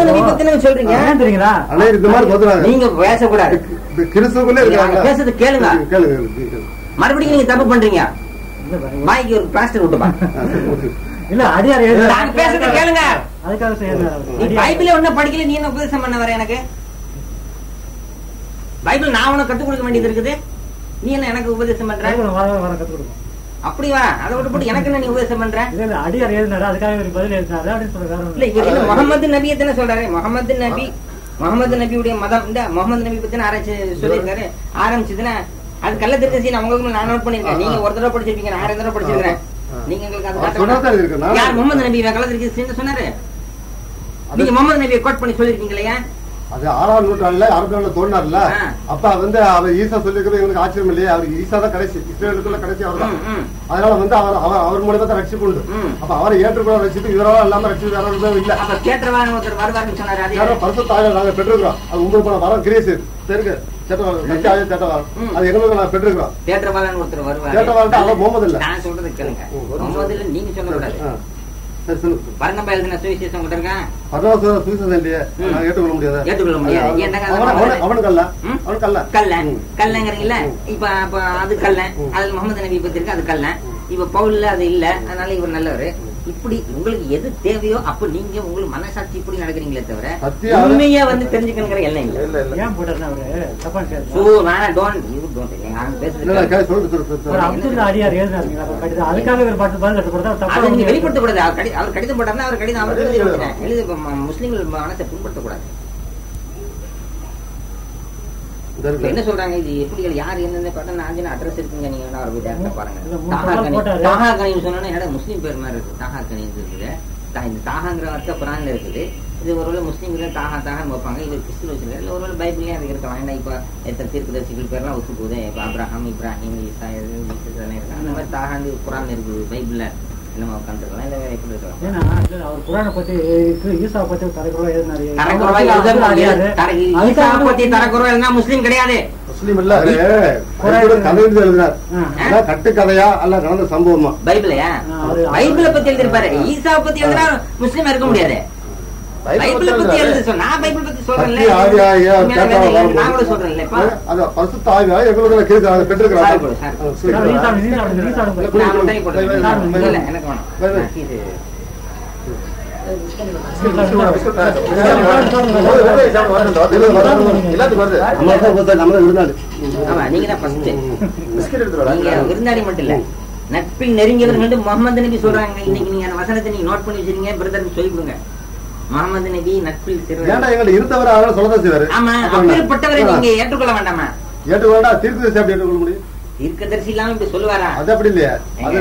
நபி பத்தி சொல்றீங்க. நீங்க பேசக்கூடாது. பேசுறது கேளுங்க. மறுபடியும் நீங்க தப்பு பண்றீங்க. வாய்க்கு ஒரு பிளாஸ்டர் விட்டுப்பா. பேசுறது கேளுங்க. பைபிள் ஒன்னும் படிக்கல, நீ என்ன உபதேசம் பண்ண வர எனக்கு? பைபிள் நான் உனக்கு கத்துக் கொடுக்க வேண்டியது இருக்குது. நீ என்ன எனக்கு உபதேசம் பண்ற? அப்படி வா, அதை விட்டு போட்டு எனக்கு என்ன நீ உபதேசம் பண்ற? முகமது நபி என்ன சொல்றாரு? முகமது நபியுடைய மதம் இந்த முகமது நபி பத்தி ஆராய்ச்சி சொல்லியிருக்காரு. ஆரம்பிச்சதுன்னா அது கள்ள தீர்க்கதரிசி உங்களுக்கு நான் நோட் பண்ணிருக்கேன். நீங்க ஒரு தடவை படிச்சிருப்பீங்க, நான் 6 தடவை படிச்சிருக்கேன். நீங்க எங்களுக்கு அது யார் முகமது நபி கள்ள தீர்க்கதரிசி சொன்னாரு? நீங்க முகமது நபியை கோட் பண்ணி சொல்லிருக்கீங்களா? அது 6ஆம் நூற்றாண்டுல அரபுல தோன்றாருல. அப்ப அவர் ஈசா சொல்லிருக்கிறது எங்களுக்கு ஆச்சரியம் இல்லையே. அவருக்கு ஈசா தான் கடைசி, இஸ்ரேலுக்குள்ள கடைசி அவர் தான். அதனால அவர் மூலமா தான் ரட்சிப்பு உண்டு. அப்ப அவரை ஏற்றுக்கொள்ள ரட்சிப்பு இவரால் இல்லாம ரட்சிப்பு வேற இல்ல. பரிசுத்த ஆவியை நாங்க பெற்றிருக்கிறோம். அது உங்களுக்கு போன வரம் கிரேஸ் தெரியுங்க. அது எங்களுக்கு நாங்க பெற்றிருக்கிறோம். அவர் முகமது இல்ல. நான் சொல்றது கேளுங்க. முகமது இல்ல நீங்க சொல்லக்கூடாது. பரங்கப்பா எழுதின சுவிசேஷம் கொண்டு இருக்கேன். ஏற்றுக்கொள்ள முடியாது. ஏற்றுக்கொள்ள முடியாது. கல்லங்கிறீங்களா? இப்ப அது கல்ல, அதுல முகமது நபி பத்தி இருக்கு, அது கல்ல. இப்ப பவுல்ல அது இல்ல, அதனால இவர் நல்லவரு. இப்படி உங்களுக்கு எது தேவையோ அப்ப நீங்க உங்களுக்கு மனசாட்சி இப்படி நடக்கிறீங்களே தவிர உண்மையா தெரிஞ்சுக்கணுங்கிற எல்லாம் இல்ல. வெளிப்படுத்தக்கூடாது. அவர் கடிதம் போட்டாருன்னா அவர் கடிதம் அவர் எழுதி முஸ்லீம்கள் மனசை புண்படுத்தக்கூடாது. என்ன சொல்றாங்க? இது எப்படி யாரு என்ன பார்த்தா அட்ரஸ் இருக்குங்க. நீங்க வேணா அவர் வீட்டை பாருங்க. தாஹாகனி சொன்னா என்னடா முஸ்லீம் பேர் மாதிரி இருக்கு. தாஹாகனி இருக்குது. இந்த தாஹாங்கிற வார்த்தை குரான்ல இருக்குது. இது ஒருவேளை முஸ்லீம்கள தாஹா தாஹான்னு வைப்பாங்க. இவர் கிறிஸ்துவ வச்சிருக்காரு. இல்லை ஒருவேளை பைபிள்லயே அது இருக்கலாம். ஏன்னா இப்ப எத்தனை தீர்க்கதரிசிகள் பேர்லாம் ஒத்து போகுது. இப்ப அப்ராஹாம், இப்ராஹிம், ஈசா இருக்காங்க. அந்த மாதிரி தாஹாந்து குரான் இருக்குது. பைபிள்ல என்னமா உட்காந்துருக்கலாம். இல்லை எப்படி இருக்கலாம்? ஏன்னா அவர் குரானை பத்தி ஈசா பத்தி முஸ்லீம் கிடையாது. முஸ்லீம் இல்ல, கட்டு கதையா அல்ல நடந்த சம்பவமா? பைபிளையா? பைபிளை பத்தி எழுதிருப்பாரு. ஈசா பத்தி எழுதினா முஸ்லீம் இருக்க முடியாது. பைபிளை பத்தி எழுதி சொன்ன நான் பைபிள் பத்தி சொல்றேன். நான் கூட சொல்றேன். எனக்கு விருந்தாடி மட்டும் இல்ல, நட்பில் நெருங்கியவர்கள் முகமது நபி சொல்றாங்க. இன்னைக்கு நீங்க அந்த வசனத்தை நீங்க நோட் பண்ணி வச்சிருக்கீங்க. பிரதர் சொல்லிவிடுங்க. முகமது நபி நட்பில் இருந்தவர் சொல்லதான் செய்வாரு. ஆமா, அப்படிப்பட்டவரை நீங்க ஏற்றுக்கொள்ள வேண்டாமா? ஏற்றுக்கொள்ள தீர்க்கதரிசி எப்படி ஏற்றுக்கொள்ள முடியும்? தீர்க்கதரிசி இல்லாம இப்படி சொல்லுவாரா? அது அப்படி இல்லையா? அது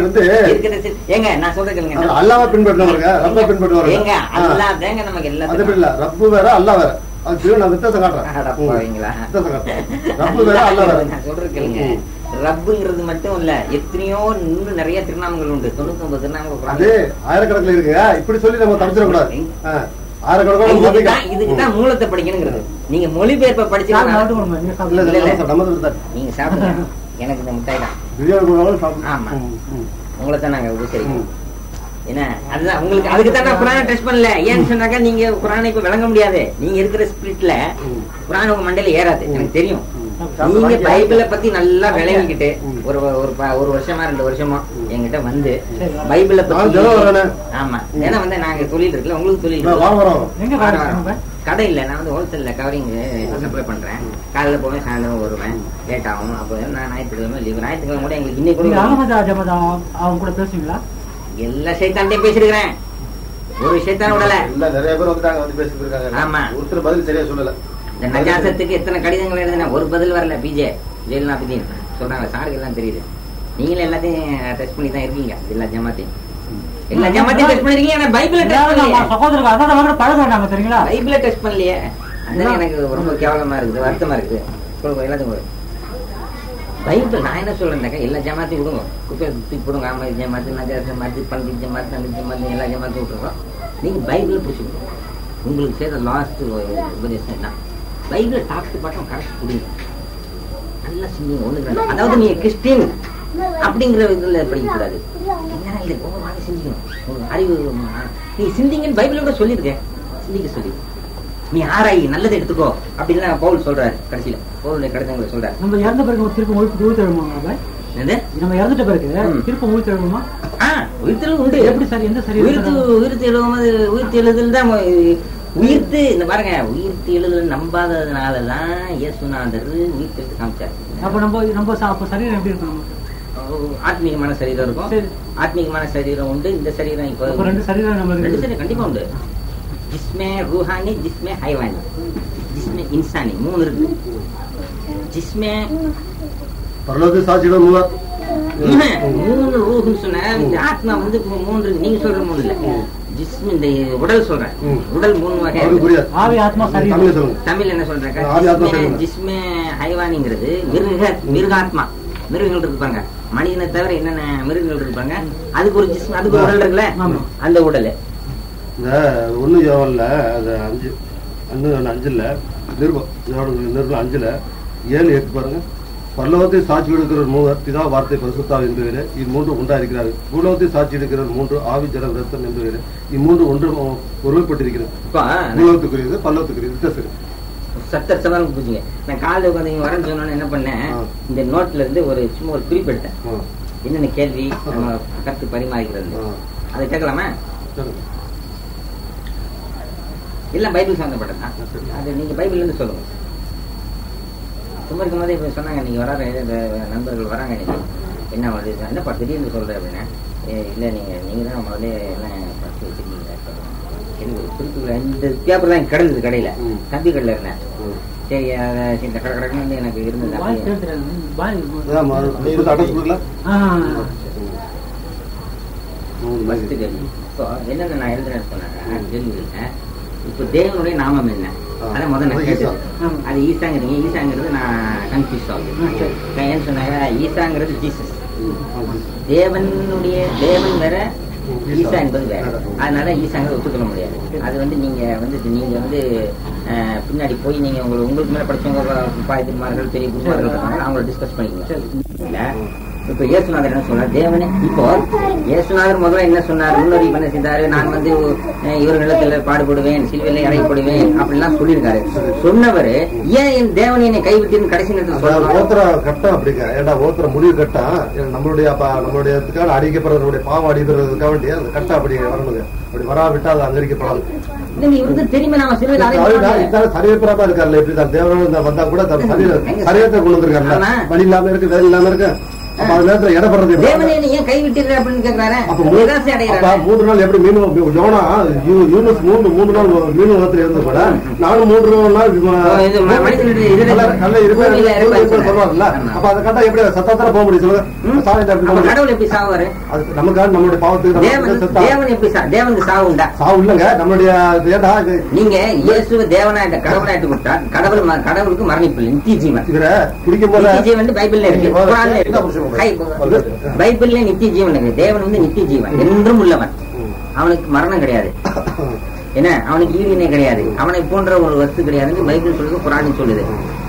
தீர்க்கதரிசி ஏங்க நான் சொல்றேன். அல்லாஹ்வை பின்பற்றுவாங்க, ரப்பை பின்பற்றுவாங்க. ஏங்க அல்லாஹ் தாங்க நமக்கு எல்லாத்தையும். அது இல்ல, ரப்பு வேற அல்லாஹ் வேற. அது திரும்ப நான் வித்தியாசம் காட்டுறேன். நான் சொல்றேன் கேளுங்க. ரப்புங்கிறது மட்டும் இல்ல, எத்தனையோ இன்னும் நிறைய திருநாமங்கள் உண்டு. 99 திருநாமங்கள் அது ஆயிரக்கணக்கில் இருக்கு. இப்படி சொல்லி நம்ம தப்பிச்சிடக்கூடாது. இதுக்குதான் மூலத்தை படிக்கணுங்கிறது. நீங்க மொழிபெயர்ப்ப படிச்சு நீங்க சாப்பிடுங்க. எனக்கு இந்த மிட்டாய் தான். ஆமா, உங்களை தான் நாங்க உபசரிக்கணும். என்ன அதுதான் உங்களுக்கு. அதுக்கு தான் நான் குரானை டெஸ்ட் பண்ணல. ஏன்னு சொன்னாக்கா நீங்க குரானை இப்ப விளங்க முடியாது. நீங்க இருக்கிற ஸ்பிரிட்ல குரான் உங்க மண்டையில ஏறாது, எனக்கு தெரியும். நீங்க பைபிளை பத்தி நல்லா விளங்கிக்கிட்டு ஒரு வருஷமா 2 வருஷமா என்கிட்ட வந்து பைபிளை பத்தி. ஆமா, ஏன்னா வந்து நாங்க தொழில் இருக்குல்ல, உங்களுக்கு தொழில் கடை இல்ல. நான் வந்து ஹோல்சேல்ல கவரிங் சப்ளை பண்றேன். காலையில போவேன், சாயந்தரம் வருவேன், லேட் ஆகும். அப்போ நான் ஞாயிற்றுக்கிழமை லீவு. ஞாயிற்றுக்கிழமை கூட எங்களுக்கு இன்னைக்கு அவங்க கூட பேசுவீங்களா? எல்லா சைத்தான்டையும் பேசிருக்கிறேன், ஒரு சைத்தான் விடல. நிறைய பேர் வந்து பேசிட்டு இருக்காங்க. ஆமா, ஒருத்தர் பதில் சரியா சொல்லல. இந்த நஜாசத்துக்கு எத்தனை கடிதங்கள் எழுதுனா ஒரு பதில் வரல. பிஜே ஜெயலலிதாபதினு சொல்றாங்க. சாருக்கு எல்லாம் தெரியுது. நீங்களும் எல்லாத்தையும் டெஸ்ட் பண்ணி தான் இருக்கீங்க. எல்லா ஜமாத்தையும் டெஸ்ட் பண்ணிருக்கீங்க. ஆனா பைபிளை பைபிளை டெஸ்ட் பண்ணலையே. அதனால எனக்கு ரொம்ப கேவலமா இருக்குது, வருத்தமா இருக்குது. எல்லாத்துக்கும் பைபிள் நான் என்ன சொல்றேன்னாக்கா எல்லா ஜமாத்தையும் விடுங்க, குப்பை தூக்கி போடுங்க. ஆமா ஜமாத்து, நஜாஸ் ஜமாத்து, பண்டித் ஜமாத்து, அந்த ஜமாத்து, எல்லா ஜமாத்தையும் விட்டுருக்கோம். நீங்க பைபிளை பிடிச்சிக்கணும். உங்களுக்கு செய்த லாஸ்ட் உபதேசம் என்ன? பைபிளை டாக்ட் பாட்டம் கரெக்ட் கொடுங்க, நல்லா சிந்திங்க. ஒண்ணு அதாவது நீங்க கிறிஸ்டின் அப்படிங்கிற இதுல படிக்கக்கூடாது. என்ன இல்லை, ஒவ்வொரு சிந்திக்கணும். அறிவு நீ சிந்திங்கன்னு பைபிளோட சொல்லியிருக்கேன். சிந்திக்க சொல்லி நீ ஆராய், நல்லதை எடுத்துக்கோ அப்படின்னு பவுல் சொல்றாரு. கடைசியில பவுலுடைய கடிதங்களை சொல்றாரு. நம்ம இறந்த பிறகு திருப்பி உயிர்த்து எழுமா? நம்ம இறந்துட்ட பிறகு திருப்பி உயிர்த்து எழுமா? உயிர்த்தெழுவு உண்டு. எப்படி சார்? எந்த சரி உயிர்த்து எழுதும்போது உயிர்த்து எழுதுதல் தான் உயிர்த்து. இந்த பாருங்க, உயிர்த்து எழுதுதல் நம்பாததுனாலதான் இயேசுநாதர் உயிர்த்து காமிச்சார். அப்ப நம்ம அப்ப சரீரம் எப்படி இருக்கணும்? ஆத்மீகமான சரீரம் இருக்கும், ஆத்மீகமான சரீரம் உண்டு. இந்த சரீரம் இப்போ 2 சரீரம் கண்டிப்பா உண்டு. जिसमें रूहानी, जिसमें हैवानी, जिसमें इंसानी, 3 இருக்கு. जिसमें பரலோக சாட்சியோட 3 ரூஹ்னு சொன்னா இந்த ஆத்மா வந்து 3. நீங்க சொல்ற 3 இல்ல. ஜிஸ்ம் இந்த உடல் சொல்றேன். உடல் 3 வகை. ஆவி, ஆத்மா, சரீரம். தமிழ் என்ன சொல்றாங்க? ஜிஸ்மே ஹைவானிங்கிறது மிருகாத்மா. மிருகங்கள் இருப்பாங்க. மனிதனை தவிர என்னென்ன மிருகங்கள் இருப்பாங்க, அதுக்கு ஒரு ஜிஸ்ம், அதுக்கு ஒரு உடல் இருக்குல்ல, அந்த உடல். இந்த 1 யோவான்ல அது 5 நிருபம் 5 7 8 பாருங்க. பரலோகத்தை சாட்சி எடுக்கிற 3 பிதா, வார்த்தை, பரிசுத்தாவி என்பதிலே இம்மூன்று உண்டாயிருக்கிறார்கள். பூலோகத்தை சாட்சி எடுக்கிற 3 ஆவி, ஜலம், ரத்தம் என்பதிலே இம்மூன்று ஒருமைப்பட்டிருக்கிறது. பூலோகத்துக்குரியது, பல்லவத்துக்குரியது வித்தியாசம். சத்தம் புரிஞ்சுங்க. நான் காலையில் உட்காந்து இங்க வரேன்னு சொன்னோன்னு என்ன பண்ணேன், இந்த நோட்ல இருந்து சும்மா ஒரு குறிப்பு எடுத்தேன். என்னென்ன கேள்வி நம்ம கருத்து பரிமாறிக்கிறது, அதை கேட்கலாமா? எல்லாம் பைபிள் சம்பந்தப்பட்டதா? அது நீங்க பைபிள்ல இருந்து சொல்லுங்க. சும்மா இருக்கும் போதே இப்ப சொன்னாங்க, நீங்க வர நண்பர்கள் வராங்க, இன்னைக்கு என்ன வருது, என்னப்பா திடீர்னு சொல்றேன் அப்படின்னா, இல்ல நீங்க தான் முதல்ல என்ன படிச்சு வச்சிருக்கீங்க. குறிப்புகளை இந்த பேப்பர் தான் கிடந்தது கடையில, தம்பி கடையில இருந்தேன். சரி, இந்த கடற்கடை எனக்கு இருந்தது. இப்போ என்னென்ன நான் எழுதுறேன்னு சொன்னாங்க கேள்விங்க. இப்போ தேவனுடைய நாமம் என்ன, அதை முதல்ல நான் கேட்டேன். அது ஈசாங்கிறீங்க. ஈசாங்கிறது நான் கன்ஃபியூஸ் ஆகுது. ஏன்னு சொன்னாங்க, ஈசாங்கிறது ஜீசஸ். தேவன் வேற, ஈசா என்பது வேற. அதனால ஈசாங்கிறது ஒத்துக்கொள்ள முடியாது. அது வந்து நீங்க பின்னாடி போய் நீங்க உங்களுக்கு மேல படிச்சவங்க பாய்திமார்கள், பெரிய குருமார்கள் இருக்காங்க, அவங்கள டிஸ்கஸ் பண்ணிக்கணும். இப்ப இயேசுநாதர் என்ன சொன்னார்? தேவனே, இப்போ இயேசுநாதர் முதல்ல என்ன சொன்னார்? முன்னறிவு என்ன செய்தாரு? நான் இவர் நிலத்துல பாடுபடுவேன், சிலுவையில அறையப்படுவேன் அப்படிலாம் சொல்லியிருக்காரு. சொன்னவரு ஏன் என் தேவனை என்னை கைவிட்டு கடைசி நேரத்தில் கட்டம் அப்படிங்க. ஏன்னா ஓத்துற முடிவு கட்டம் நம்மளுடைய அடிக்கப்படுறதுடைய பாவம் அடிக்கிறதுக்காக வேண்டிய அந்த கட்டம் அப்படி வரணுங்க. அப்படி வராவிட்டா அது அங்கரிக்கப்படாது. தெரியுமா நம்ம சரியப்பிராம இருக்காருல்ல, எப்படிதான் தேவனோட வந்தா கூட சரீரத்தை கொண்டு வந்திருக்காருல்ல. வழி இல்லாம இருக்கு, வேலை இல்லாம இருக்கு. அது நேரத்துல இடப்படுறது தேவனே நீ ஏன் கைவிட்டீர்கள் அப்படின்னு கேட்கிறாரு. நிராசை அடைகிறாரு. 3 நாள் எப்படி மீன் யோனா யூனுஸ் 3 நாள் மீன் உலகத்துல இருந்து கூட நானும் 3 நாள் சொல்லுவாங்கல்ல. அப்ப அதை கண்டா எப்படி சத்தத்துல போக முடியும் சொல்லுங்க. கடவுள் எப்படி சாவாரு? நமக்காக நம்மளுடைய பாவத்துக்கு தேவன் எப்படி தேவனுக்கு சாவு உண்டா? சாவு இல்லங்க. நம்மளுடைய நீங்க இயேசுவ தேவனாயிட்ட கடவுளாயிட்டு கொடுத்தா கடவுளுக்கு மரணிப்பு நித்திய ஜீவன். குடிக்கும் போது நித்திய ஜீவன் பைபிள்ல இருக்கு, குர்ஆன்ல இருக்கு. பைபிள்ல நித்திய ஜீவன் இருக்கு. தேவன் வந்து நித்திய ஜீவன், என்றும் உள்ளவன். அவனுக்கு மரணம் கிடையாது, என்ன அவனுக்கு ஈடினே கிடையாது, அவனை போன்ற ஒரு வஸ்து கிடையாது. பைபிள் சொல்லுது, குர்ஆன் சொல்லுது.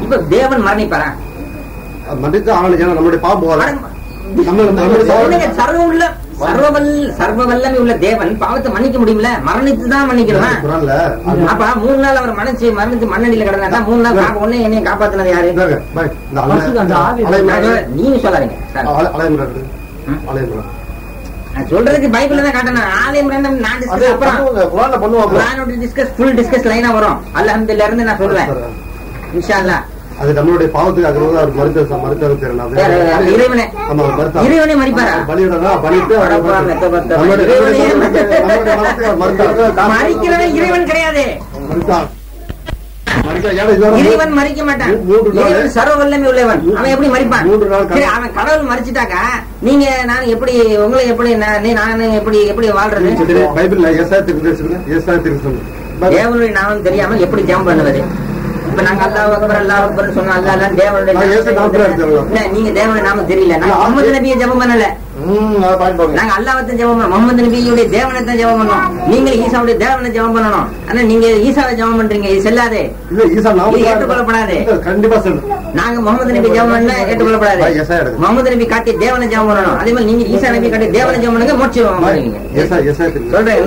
இப்ப தேவன் மரணிப்பாரா? மன்னித்து அவனுக்கு நம்மளுடைய பாவம் சர்வ வல்லமை உள்ள தேவன் பாவத்தை மன்னிக்க முடியுமில்ல? மரணித்துதான் மன்னிக்கலாம். அப்ப 3 நாள் அவர் மரணித்து மண்ணடியில கிடந்தா 3 நாள் ஒண்ணு என்னைய காப்பாத்தினது யாரு? நீங்க சொல்லாதீங்க. சொல்றதுக்கு பைபிள்ல தான் காட்டணும். ஆலயம் நான் டிஸ்கஸ் லைனா வரும். அல்ஹம்துலில்லாஹ் இருந்து நான் சொல்லுவேன் இன்ஷா அல்லாஹ். அது நம்மளுடைய பாவத்துக்கு இறைவனை மறிப்பாரா? மறிக்கிறவன் இறைவன் கிடையாது. இறைவன் மறிக்க மாட்டான். இறைவன் சர்வ வல்லமை உள்ளவன். அவன் எப்படி மறிப்பான்? அவன் கடவுள் மறிச்சுட்டாக்கா நீங்க நான் எப்படி உங்களை எப்படி நான் எப்படி வாழ்றது? தேவனுடைய நாமம் தெரியாமல் எப்படி ஜெபம் பண்ணுவது? இப்ப நாங்க அல்லாஹ் அக்பர் அல்லாஹ் அக்பர் சொன்னா அல்லாஹ் தேவனுடைய நீங்க தேவனுடைய நாமம் தெரியல. நாங்க முஹம்மது நபியை ஜெபம் பண்ணல. நாங்க அல்லாஹ்வை ஜெபம் பண்ணோம். முஹம்மது நபியுடைய தேவனை தான் ஜெபம் பண்ணோம். நீங்க ஈசாவுடைய தேவனை ஜெபம் பண்ணணும். ஆனா நீங்க ஈசாவை ஜெபம் பண்றீங்க. இது செல்லாதே, ஏற்றுக்கொள்ளப்படாது. கண்டிப்பா நாங்க முஹம்மது நபி ஜெபம் பண்ண ஏற்றுக்கொள்ளப்படாது. முஹம்மது நபி காட்டிய தேவனை ஜெபம் பண்ணணும். அதே மாதிரி நீங்க ஈசா நபி காட்டிய தேவனை ஜெபம் பண்ணுங்க, மோட்சம் வாங்குவீங்க. சொல்றேன்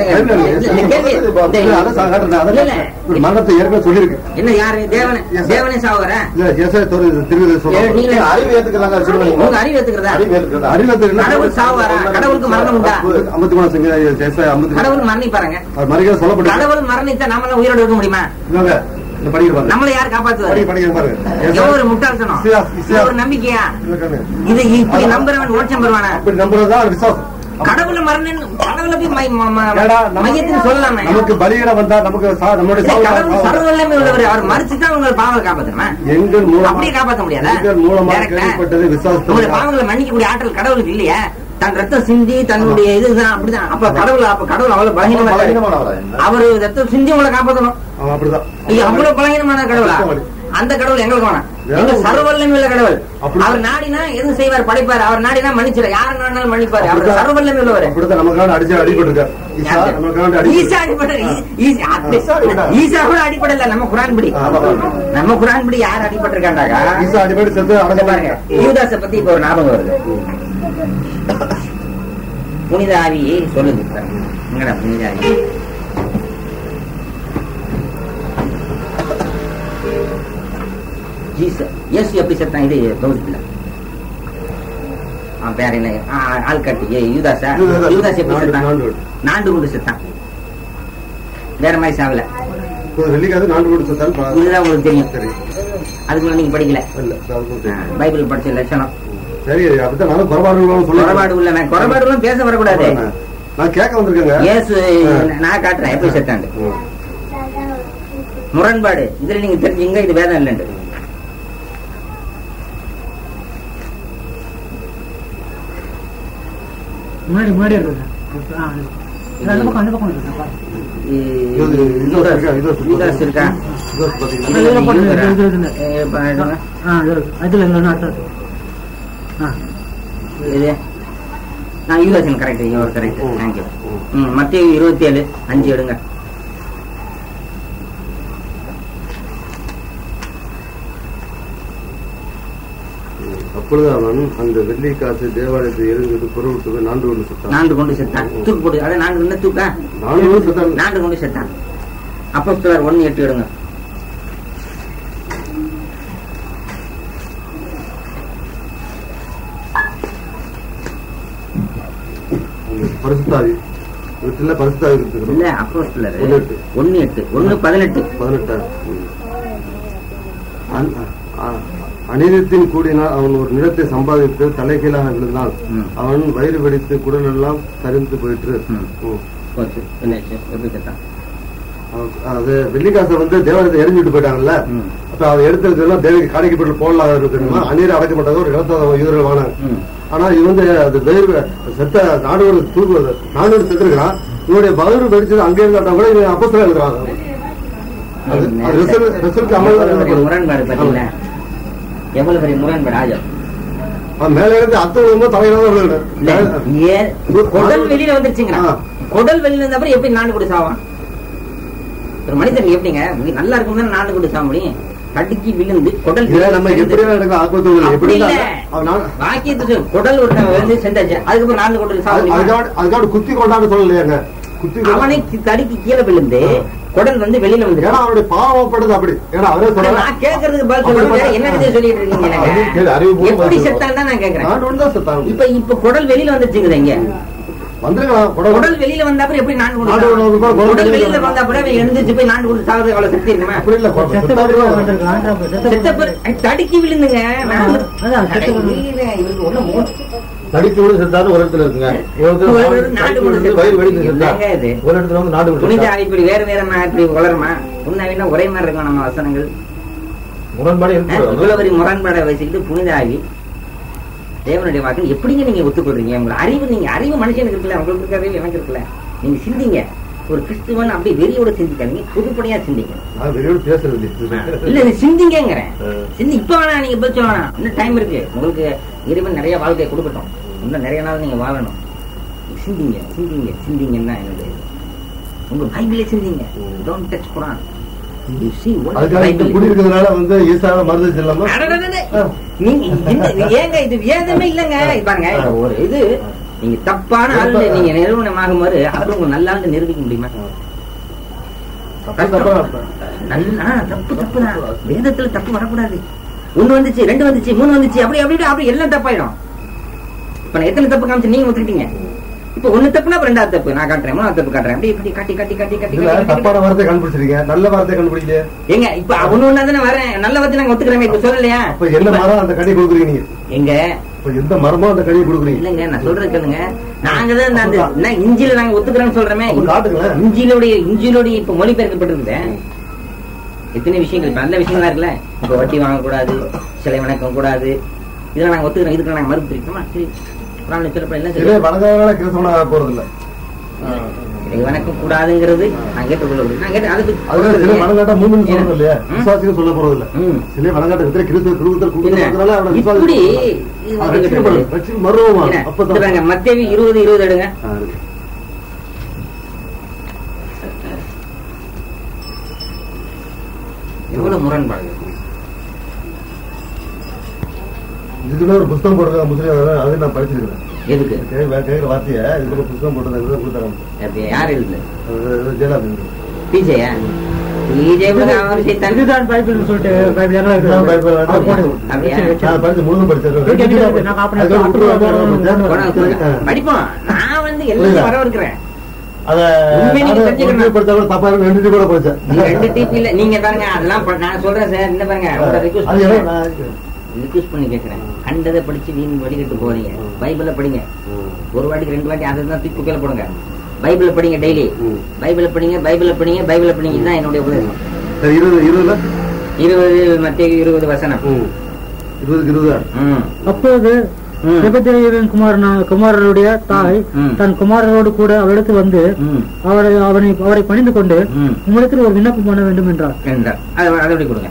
என்ன யாரு தேவனை சாவுற உங்க அறிவு ஏத்துக்கிறதா? கடவுள் சாவாரா? கடவுளுக்கு மரணம் உண்டா? கடவுள் மரணிப்பாருங்க. கடவுள் மரணித்தா நாம உயிரோடு இருக்க முடியுமா? நம்மள யாரு காப்பாத்துவாரு? ஒரு முட்டாள்தனம், ஒரு நம்பிக்கையா? இது இப்படி நம்புறவன் மோட்சம் பெறுவானா? கடவுள மரணம் கடவுளை போய் மையத்தில் சொல்லலாமே. நமக்கு பலியிட வந்தா நமக்கு சர்வவல்லமை உள்ளவர். அவர் மறிச்சுட்டா உங்க பாவங்களை காப்பாத்தணுமா? அப்படியே காப்பாற்ற முடியாதா? உங்களுடைய பாவங்களை மன்னிக்கக்கூடிய ஆற்றல் கடவுளுக்கு இல்லையா? தன் ரத்தம் சிந்தி தன்னுடைய இதுதான் அப்படிதான். அப்ப கடவுள் அவ்வளவு பலகீனமான அவரு ரத்தம் சிந்தி உங்களை காப்பாற்றணும். அவ்வளவு பலகீனமான கடவுளா? அந்த கடவுள் எங்களுக்கு வேணாம். எங்க சர்வவல்லமை உள்ள கடவுள். அவர் நாடினா எது செய்வார்? படைப்பார். அவர் நாடினா மன்னிச்சிட யார நாடினாலும் மன்னிப்பாரு. அவர் சர்வவல்லமை உள்ளவர். ஈசா கூட அடிப்படல. நம்ம குரான் படி யார் அடிபட்டிருக்காண்டாக்கா? யூதாஸ பத்தி இப்ப ஒரு ஞாபகம் வருது. புனித ஆவி சொல்லுது. எங்கடா புனித ஆவி? இயேசு எப்படி செத்தான்? இது தொகுப்புல பேர் என்ன ஆள்காட்டி யூதாஸா? யூதாஸ் எப்படி செத்தான்? நாண்டு கொண்டு செத்தான். வேற மாதிரி சாவல. இதுதான் உங்களுக்கு தெரியும். அதுக்குள்ள நீங்க படிக்கல. பைபிள் படிச்ச லட்சணம். குறைபாடுகளும் பேச வரக்கூடாது. இயேசு நான் காட்டுறேன் எப்படி செத்தாண்டு. முரண்பாடு இதுல நீங்க தெரிஞ்சுங்க. இது வேதம் இல்லைன்னு. முன்னாடி மத்திய 27:5 எடுங்க. அப்பொழுது அவன் அந்த வெள்ளி காசு தேவாலயத்தை எரிந்து பொருள் நாண்டு கொண்டு செத்தான். தூக்கு போட்டு அதை நாண்டு கொண்டு செத்தான். அப்போஸ்தலர் 1:8 எடுங்க. பரிசுத்தாவி இல்ல அப்போஸ்தலர் 1:8 1:18 அநீதத்தின் கூடினால் அவன் ஒரு நிலத்தை சம்பாதித்து தலைகீழாக விழுந்தான். அவன் வயிறு வெடித்து குடல் எல்லாம் சரிந்து போயிட்டு. அது வெள்ளிக்காசை வந்து தேவனத்தை எரிஞ்சுட்டு போயிட்டாங்கல்ல. அப்ப அதை எடுத்துலாம் தேவைக்கு காணிக்கப்பட்டு போடலாம் இருக்குமா? அநீர் அடைக்க மாட்டாங்க. ஒரு இடத்த யூதர்கள் வாங்கினாங்க. ஆனா இது வந்து அது வயிறு செத்த நாடோடு தூக்குவது நாடோடு செத்துருக்கான். இவனுடைய வயிறு வெடிச்சது அங்கே இருந்தா கூட இவன் அப்போஸ்தலன் எழுதுறாங்க. எவ்வளவு பெரிய முரண்பாடு. மேல இருந்து அத்தனை தலையில குடல் வெளியில வந்துருச்சுங்க. குடல் வெளியில இருந்த அப்புறம் எப்படி நாடு கூட சாவான்? ஒரு மனிதன் எப்படிங்க நல்லா இருக்கும் நாடு கூட சாக முடியும்? தடுக்கி விழுந்து குடல் வாக்கியத்துக்கு குடல் ஒரு செஞ்சாச்சு. அதுக்கப்புறம் நாலு குடல் சாக குத்தி கொண்டான்னு சொல்லலையாங்க. அவனை தடுக்கி கீழே விழுந்து குடல் வந்து வெளியில வந்து அவருடைய பாவப்படுது. அப்படி நான் கேட்கறதுக்கு பதில் சொல்றேன். என்ன சொல்லிட்டு இருக்கீங்க? எப்படி செத்தான் தான் நான் கேட்கறேன். இப்ப குடல் வெளியில வந்துச்சுங்க. இங்க குடல் வெளியில வந்த அப்புறம் எப்படி நான்கு குடல் வெளியில வந்த அப்புறம் எழுந்திருச்சு போய் நான்கு கொண்டு சாகுறது அவ்வளவு சக்தி இருக்குமா? தடுக்கி விழுந்துங்க. தடுக்கி விழுந்து செத்தாலும் ஒரு இடத்துல இருக்குங்க. புனித இப்படி வேற வேற இப்படி வளருமா? உண்மையா ஒரே மாதிரி இருக்கும் நம்ம வசனங்கள். முரண்பாடு முரண்பாடை வச்சுக்கிட்டு புனித ஆகி தேவனுடைய வாக்கு எப்படிங்க நீங்க ஒத்துக்கொள்றீங்க? உங்க அறிவு, நீங்க அறிவு மனுஷனுக்கு இருக்குல்ல, உங்களுக்கு இருக்க அறிவு எனக்கு இருக்குல்ல. நீங்க சிந்திங்க. ஒரு கிறிஸ்துவன் அப்படி வெறியோட சிந்திக்காதீங்க, பொதுப்படையா சிந்திங்க. இல்ல சிந்திங்கிறேன். சிந்தி இப்ப வேணா, நீங்க பதில் சொல்ல வேணாம். இன்னும் டைம் இருக்கு. உங்களுக்கு இறைவன் நிறைய வாழ்க்கையை கொடுக்கட்டும். இன்னும் நிறைய நாள் நீங்க வாழணும். சிந்திங்க சிந்திங்க சிந்திங்கன்னா என்னது? உங்க பைபிளே சிந்திங்க. டோன்ட் டச் குரான். குடியிருக்கிறதுனால வந்து ஈசான மருந்து இல்லாம ஏங்க இது வேதமே இல்லங்க. பாருங்க, ஒரு இது நீங்க தப்பான ஆள் நீங்க நிறுவனமாகும் போது அப்புறம் உங்க நல்ல ஆள் நிரூபிக்க முடியுமா? தப்பு தப்புதான். வேதத்துல தப்பு வரக்கூடாது. ஒண்ணு வந்துச்சு, ரெண்டு வந்துச்சு, மூணு வந்துச்சு, அப்படி அப்படி அப்படி எல்லாம் தப்பாயிடும். இப்ப நான் எத்தனை தப்பு காமிச்சு நீங்க ஒத்துக்கிட்டீங்க. இப்ப ஒண்ணு தப்புனா ரெண்டாவது தப்பு நான் காட்டுறேன், மூணாவது தப்பு காட்டுறேன். அப்படி இப்படி காட்டி காட்டி காட்டி காட்டி தப்பான வார்த்தை கண்டுபிடிச்சிருக்கீங்க, நல்ல வார்த்தை கண்டுபிடிக்கல. எங்க இப்ப ஒண்ணு ஒண்ணா தானே வரேன். நல்ல வார்த்தை நாங்க ஒத்துக்கிறேன். இப்ப சொல்லலையா? இப்ப என்ன மரம் அந்த கடையை கொடுக்குறீங்க? எங்க எந்த மரமோ அந்த கடையை கொடுக்குறீங்க? இல்லங்க, நான் சொல்றது கேளுங்க. நாங்க தான் இஞ்சில நாங்க ஒத்துக்கிறோம்னு சொல்றோமே. இஞ்சிலுடைய இப்ப மொழிபெயர்க்கப்பட்டிருக்குது எத்தனை விஷயங்கள். இப்ப நல்ல விஷயங்களா இருக்குல்ல. இப்ப வட்டி வாங்கக்கூடாது, சிலை வணக்கம் கூடாது, இதெல்லாம் நாங்க ஒத்துக்கிறோம். இதுக்கு நாங்க மறுப்பு தெரிவிக்கணுமா? சரி, வணக்கம் கூடாதுங்கிறது நான் கேட்டுக்கொள்ள மத்தேயு 20:20 எடுங்க. எவ்வளவு முரண்பாடு. இதுல ஒரு புத்தகம் போடுறது முஸ்லீம், அதை நான் படிச்சிருக்கேன். எதுக்கு கேட்கிற வார்த்தைய இதுல புத்தகம் போட்டது கொடுத்தாங்க. யாரு எழுது? ஜெயலலிதா. பிஜேயா? பைபிள் சொல்லிட்டு படிப்போம். நான் வந்து எல்லாம் வர இருக்கிறேன். நீங்க பாருங்க, அதெல்லாம் நான் சொல்றேன் சார். என்ன பாருங்க, ரிக்வெஸ்ட் பண்ணி கேட்கிறேன். கண்டதை படிச்சு நீங்க வடிகட்டு போறீங்க. பைபிள படிங்க. ஒரு வாட்டிக்கு 2 வாட்டி அதை தான் தூக்கி குப்பையில போடுங்க. பைபிள படிங்க. டெய்லி பைபிள படிங்க, பைபிள படிங்க, பைபிள படிங்க. இதுதான் என்னுடைய உபதேசம். 20 மத்தேயு 20 வசனம். 20. அப்போது செபதேயுவின் குமாரருடைய தாய் தன் குமாரரோடு கூட அவரிடத்து வந்து அவரை பணிந்து கொண்டு உங்களிடத்தில் ஒரு விண்ணப்பம் பண்ண வேண்டும் என்றார். அதை கொடுங்க.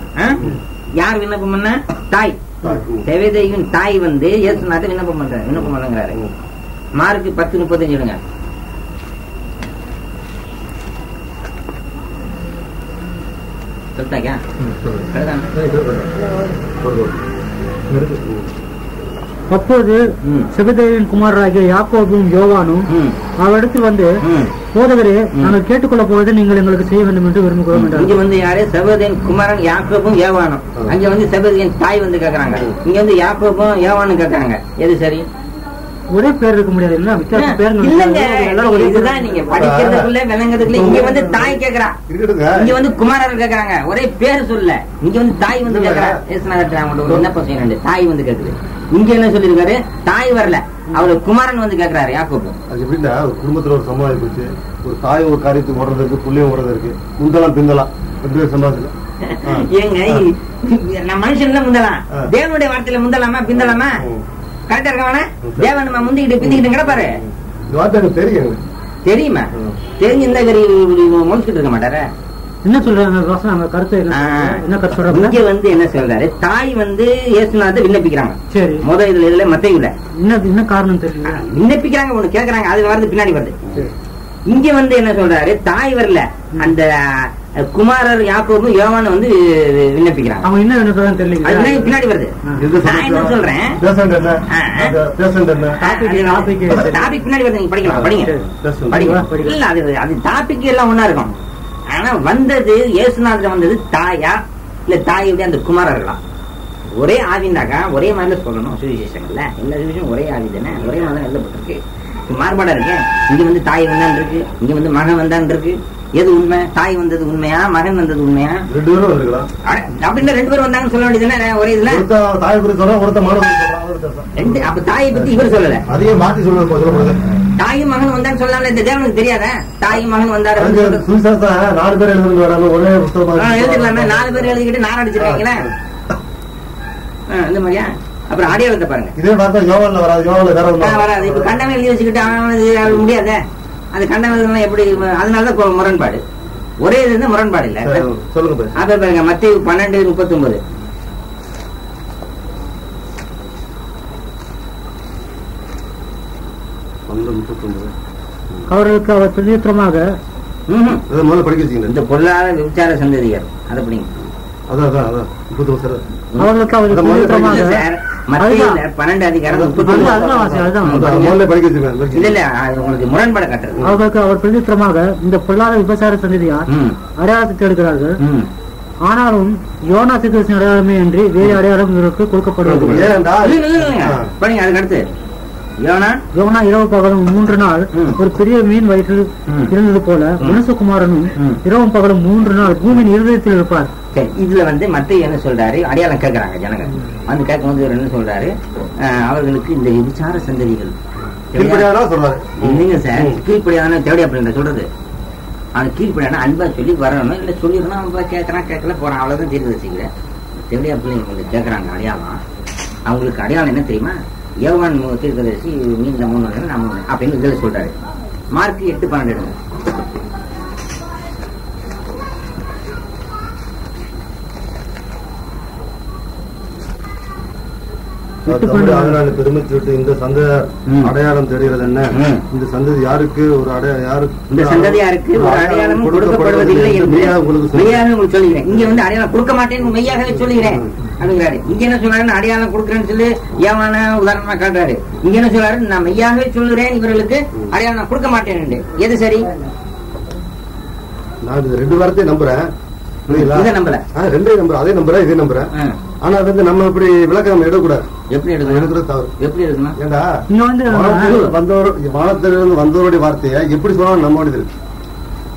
யார் விண்ணப்பம் பண்ண? தாய். செபதேயுவின் தாய் வந்து இயேசுநாதர் விண்ணப்பம் பண்ணுங்கிறாரு. மார்க் 10:35 எடுங்க. சொல்லிட்டாங்க. அப்போது செபதேயுவின் குமாரராகிய யாக்கோபும் யோவானும் அவரிடத்தில் வந்து, போதகரே, நாங்கள் கேட்டுக்கொள்ள போவதை நீங்கள் எங்களுக்கு செய்ய வேண்டும் என்று விரும்புகிறோம் என்றார். இங்க வந்து யாரு? செபதேயுவின் குமாரன் யாக்கோபும் யோவானும். அங்க வந்து செபதேயுவின் தாய் வந்து கேட்கறாங்க. இங்க வந்து யாக்கோபும் யோவானும் கேட்கறாங்க. எது சரி? ஒரே பேர் இருக்க முடியாது இல்ல, வித்தியாச பேர் இல்லங்க. இதுதான் நீங்க படிக்கிறதுக்குள்ள விளங்குறதுக்குள்ள இங்க வந்து தாய் கேக்குறா, இங்க வந்து குமாரர் கேக்குறாங்க, ஒரே பேர் சொல்ல. இங்க வந்து தாய் வந்து கேக்குறா, ஒரு விண்ணப்பம் செய்யணும், தாய் வந்து கேக்குது. இங்க என்ன சொல்லிருக்காரு, தாய் வரல, அவரு குமாரன் வந்து கேக்குறாரு யாக்கோபு. அது எப்படின்னா ஒரு குடும்பத்துல ஒரு சம்பவம் போச்சு, ஒரு தாய் ஒரு காரியத்துக்கு ஓடுறது இருக்கு, புள்ளையும் ஓடுறது இருக்கு, முந்தலாம் பிந்தலாம் சம்பவத்துல. ஏங்க நம்ம மனுஷன்ல முந்தலாம், தேவனுடைய வார்த்தையில முந்தலாமா பிந்தலாமா? கரெக்டா இருக்கவன தேவன் நம்ம முந்திக்கிட்டு பிந்திக்கிட்டு கிடப்பாரு. தெரியும், தெரியுமா? தெரிஞ்சிருந்தா முடிச்சுட்டு இருக்க மாட்டாரு. என்ன சொல்றாங்க கருத்து என்ன கருத்து சொல்றாங்க? இங்க வந்து என்ன சொல்றாரு, தாய் வந்து இயேசுநாத விண்ணப்பிக்கிறாங்க. சரி, முதல் இதுல மத்தேயுல என்ன காரணம் தெரியல, விண்ணப்பிக்கிறாங்க, ஒண்ணு கேக்குறாங்க, அது வருது பின்னாடி வருது. இங்க வந்து என்ன சொல்றாரு, தாய் வரல, அந்த குமாரர் யாக்கோபு யோவான் வந்து விண்ணப்பிக்கிறாங்க. அவங்க என்ன விண்ணப்பிக்கிறாங்க தெரியல, அது பின்னாடி வருது. நான் என்ன சொல்றேன், டாபிக் பின்னாடி வருது, நீங்க படிக்கலாம், படிங்க. இல்ல அது டாபிக் எல்லாம் ஒன்னா இருக்கும். ஆனா வந்தது இயேசுநாதர் வந்தது தாயா இல்ல தாய் விட அந்த குமாரர்களா? ஒரே ஆவிந்தாக்கா ஒரே மாதிரி சொல்லணும். சுவிசேஷங்கள்ல எல்லா சுவிசேஷம் ஒரே ஆவி தானே, ஒரே மாதிரி எழுதப்பட்டிருக்கு. மாறுபாடா இருக்கு. இங்க வந்து தாய் வந்தான் இருக்கு, இங்க வந்து மகன் வந்தான் இருக்கு. எது உண்மை? தாய் வந்தது உண்மையா, மகன் வந்தது உண்மையா? ரெண்டு பேரும் வந்துருக்கலாம். அப்படின்னா ரெண்டு பேரும் வந்தாங்கன்னு சொல்ல வேண்டியதுதானே ஒரே இதுல. தாய் பத்தி சொல்றோம், ஒருத்த மகன் ரெண்டு. அப்ப தாயை பத்தி இவர் சொல்லல, அதையே மாத்தி சொல்லுறது. தாயும் மகன் வந்தான்னு சொல்லலாம். இந்த தேவனுக்கு தெரியாத தாயும் மகன் வந்தாரு 4 பேர் எழுதி வராங்க, ஒரே புத்தகம் எழுதிக்கலாமே. 4 பேர் எழுதிக்கிட்டு நார் அடிச்சிருக்கீங்களா இந்த மாதிரியா? அப்புறம் அடையாளத்தை பாருங்க, இதே பார்த்தா யோவான்ல வராது, யோவான்ல வேற வராது. இப்ப கண்டமே எழுதி வச்சுக்கிட்டு முடியாத, அது கண்டமே எப்படி? அதனாலதான் முரண்பாடு. ஒரே இது முரண்பாடு இல்ல. சொல்லுங்க. அப்ப பாருங்க மத்தேயு 12:39. அவர்களுக்கு அவர் பிரதித்திரமாக படிக்க வச்சுக்கணும். இந்த பொருளாதார விபச்சார சந்ததியர் அதை படிங்க. அவர்களுக்கு அவர் பிரதித்திரமாக 12 அதிகாரம் 39. இல்ல உங்களுக்கு முரண்பாடு காட்டுறது. அவர்களுக்கு அவர் பிரதித்திரமாக இந்த பொருளாதார விபச்சார சந்ததியார் அடையாளத்தை தேடுகிறார்கள். ஆனாலும் யோனா தீர்க்கதரிசியின் அடையாளமே என்று வேறு அடையாளம் இவருக்கு கொடுக்கப்படுவது. அதுக்கு அடுத்து யோனா இரவு பகலும் 3 நாள் ஒரு பெரிய மீன் வயிற்றில் இருந்தது போல மனுஷகுமாரனும் இரவும் பகலும் 3 நாள் பூமியின் இருதயத்தில் இருப்பார். இதுல வந்து மத்திய என்ன சொல்றாரு, அடையாளம் கேட்கறாங்க ஜனங்க. வந்து கேட்கும் போது என்ன சொல்றாரு, அவர்களுக்கு இந்த விசார சந்ததிகள் இல்லைங்க சார், கீழ்படியான தேவையா அப்படின்ற சொல்றது. அவன் கீழ்படியான அன்பா சொல்லி வரணும், இல்ல சொல்லிடணும். அவன் கேட்கறான், கேட்கல போறான், அவ்வளவுதான் தீர்வு வச்சுக்கிறேன். தேவையா பிள்ளைங்க கேட்கறாங்க அடையாளம். அவங்களுக்கு அடையாளம் என்ன தெரியுமா? யோவான் தீர்க்கதரிசி மீன்ல 3 நம்ம அப்படின்னு இதுல சொல்றாரு. மார்க் 8:12 எடுங்க. பெருமை சொல்லிட்டு இந்த சந்ததியார் அடையாளம் தெரிகிறது என்ன? இந்த சந்ததி யாருக்கு ஒரு அடையாளம், இந்த சந்ததியாருக்கு ஒரு அடையாளம் கொடுக்கப்படுவதில்லை என்று மெய்யாக உங்களுக்கு சொல்லுகிறேன். இங்க வந்து அடையாளம் கொடுக்க மாட்டேன்னு மெய்யாகவே சொல்லுகிறேன் அப்படிங்கிறாரு. இங்க என்ன சொல்றாரு, அடையாளம் கொடுக்குறேன்னு சொல்லி ஏவான உதாரணமா காட்டுறாரு. இங்க என்ன சொல்றாரு, நான் மெய்யாகவே சொல்லுகிறேன், இவர்களுக்கு அடையாளம் கொடுக்க மாட்டேன். எது சரி? நான் 2 வாரத்தையும் நம்புறேன், நம்பல 2 நம்புறேன், அதே நம்புறேன், இதே நம்புறேன். ஆனா அது வந்து நம்ம இப்படி விளக்கம் எடுக்கக்கூடாது. எப்படி எடுக்கிறது தவறு. எப்படி எடுக்கணும்? ஏண்டா வானத்திலிருந்து வந்தவருடைய வார்த்தையை எப்படி சொன்னாலும் நம்ப வேண்டியது இருக்கு.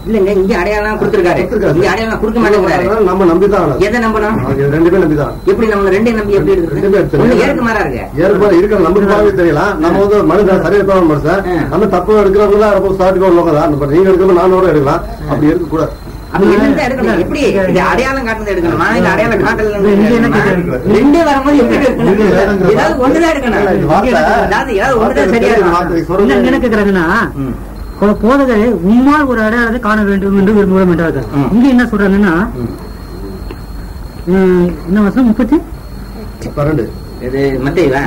இல்லங்க, இங்க அடையாளம் கொடுத்திருக்காரு, இங்க அடையாளம் கொடுக்க மாட்டேங்கிறாரு. நம்ம நம்பிதான். எதை நம்பணும்? 2 பேரும் நம்பிதான். எப்படி நம்ம 2 நம்பி எப்படி எடுக்கிறது? ஏற்க மாறா இருக்கு. ஏற்பாடு இருக்கிற நமக்கு தெரியலாம். நம்ம வந்து மனுஷன் சரியத்தோட மனுஷன், நம்ம தப்பு எடுக்கிறவங்க ரொம்ப சாட்டிக்கோ தான். நீங்க எடுக்கணும், நானோட எடுக்கலாம். அப்படி எடுக்க கூடாது. எப்படி அடையாளம் காட்டுறது எடுக்கணுமா, இல்ல அடையாளம் காட்டல 2 வரும்போது எப்படி எடுக்கணும்? ஏதாவது ஒண்ணுதான் எடுக்கணும். ஏதாவது ஒண்ணுதான் சரியா இருக்கும். என்ன கேக்குறாங்கன்னா, போதகரை உம்மால் ஒரு அடையாளத்தை காண வேண்டும் என்று விரும்புவோம் என்றார்கள். இங்க என்ன சொல்றாங்கன்னா, என்ன வருஷம் 30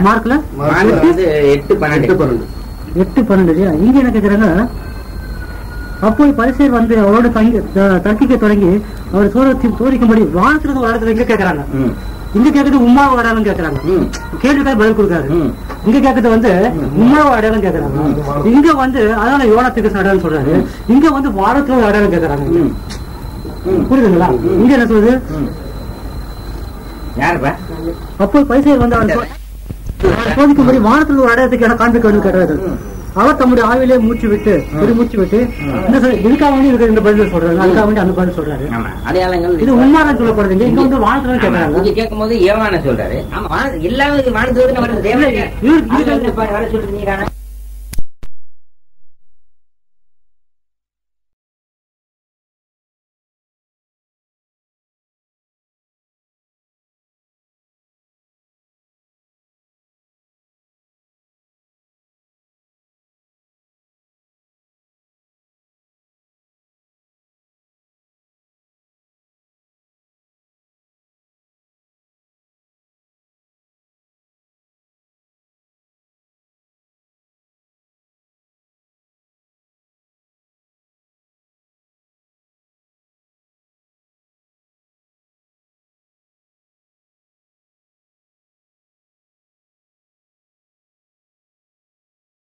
மார்க்ல 8:12. இங்க என்ன கேக்குறாங்க, அப்போது பரிசேயர் வந்து அவரோடு தர்க்கிக்க தொடங்கி அவர் சோதிக்கும்படி வானத்திலிருந்து ஒரு இடத்துல இங்க கேட்கறாங்க. இங்க கேட்கறது உம்மாவை அடையாளம் கேட்கறாங்க. கேள்விக்காக பதில் கொடுக்காரு. இங்க கேட்கறது வந்து உம்மாவை அடையாளம் கேட்கறாங்க. இங்க வந்து அதனால யோனா தீர்க்கதரிசி அடையாளம் சொல்றாரு. இங்க வந்து வானத்துல ஒரு அடையாளம் கேட்கறாங்க. புரியுதுங்களா? இங்க என்ன சொல்லுது, அப்போது பரிசேயர் வந்து சோதிக்கும்படி வானத்துல ஒரு அடையாளத்துக்கு எனக்கு காண்பிக்க வேண்டும் கேட்டார்கள். அவர் தம்முடைய ஆவிலே மூச்சு விட்டு பெருமூச்சு விட்டு என்ன சொல்ற, இதுக்காக வேண்டி இவருக்கு இந்த பதில் சொல்றாரு, அதுக்காக வேண்டி அந்த பதில் சொல்றாரு. அடையாளங்கள் இது உண்மைதான் சொல்லப்படுது. இங்க வந்து வானத்துல கேட்கறாங்க. கேட்கும் போது ஏவான சொல்றாரு. ஆமா, எல்லாமே வானத்துல வருது. தேவன் சொல்றீங்க.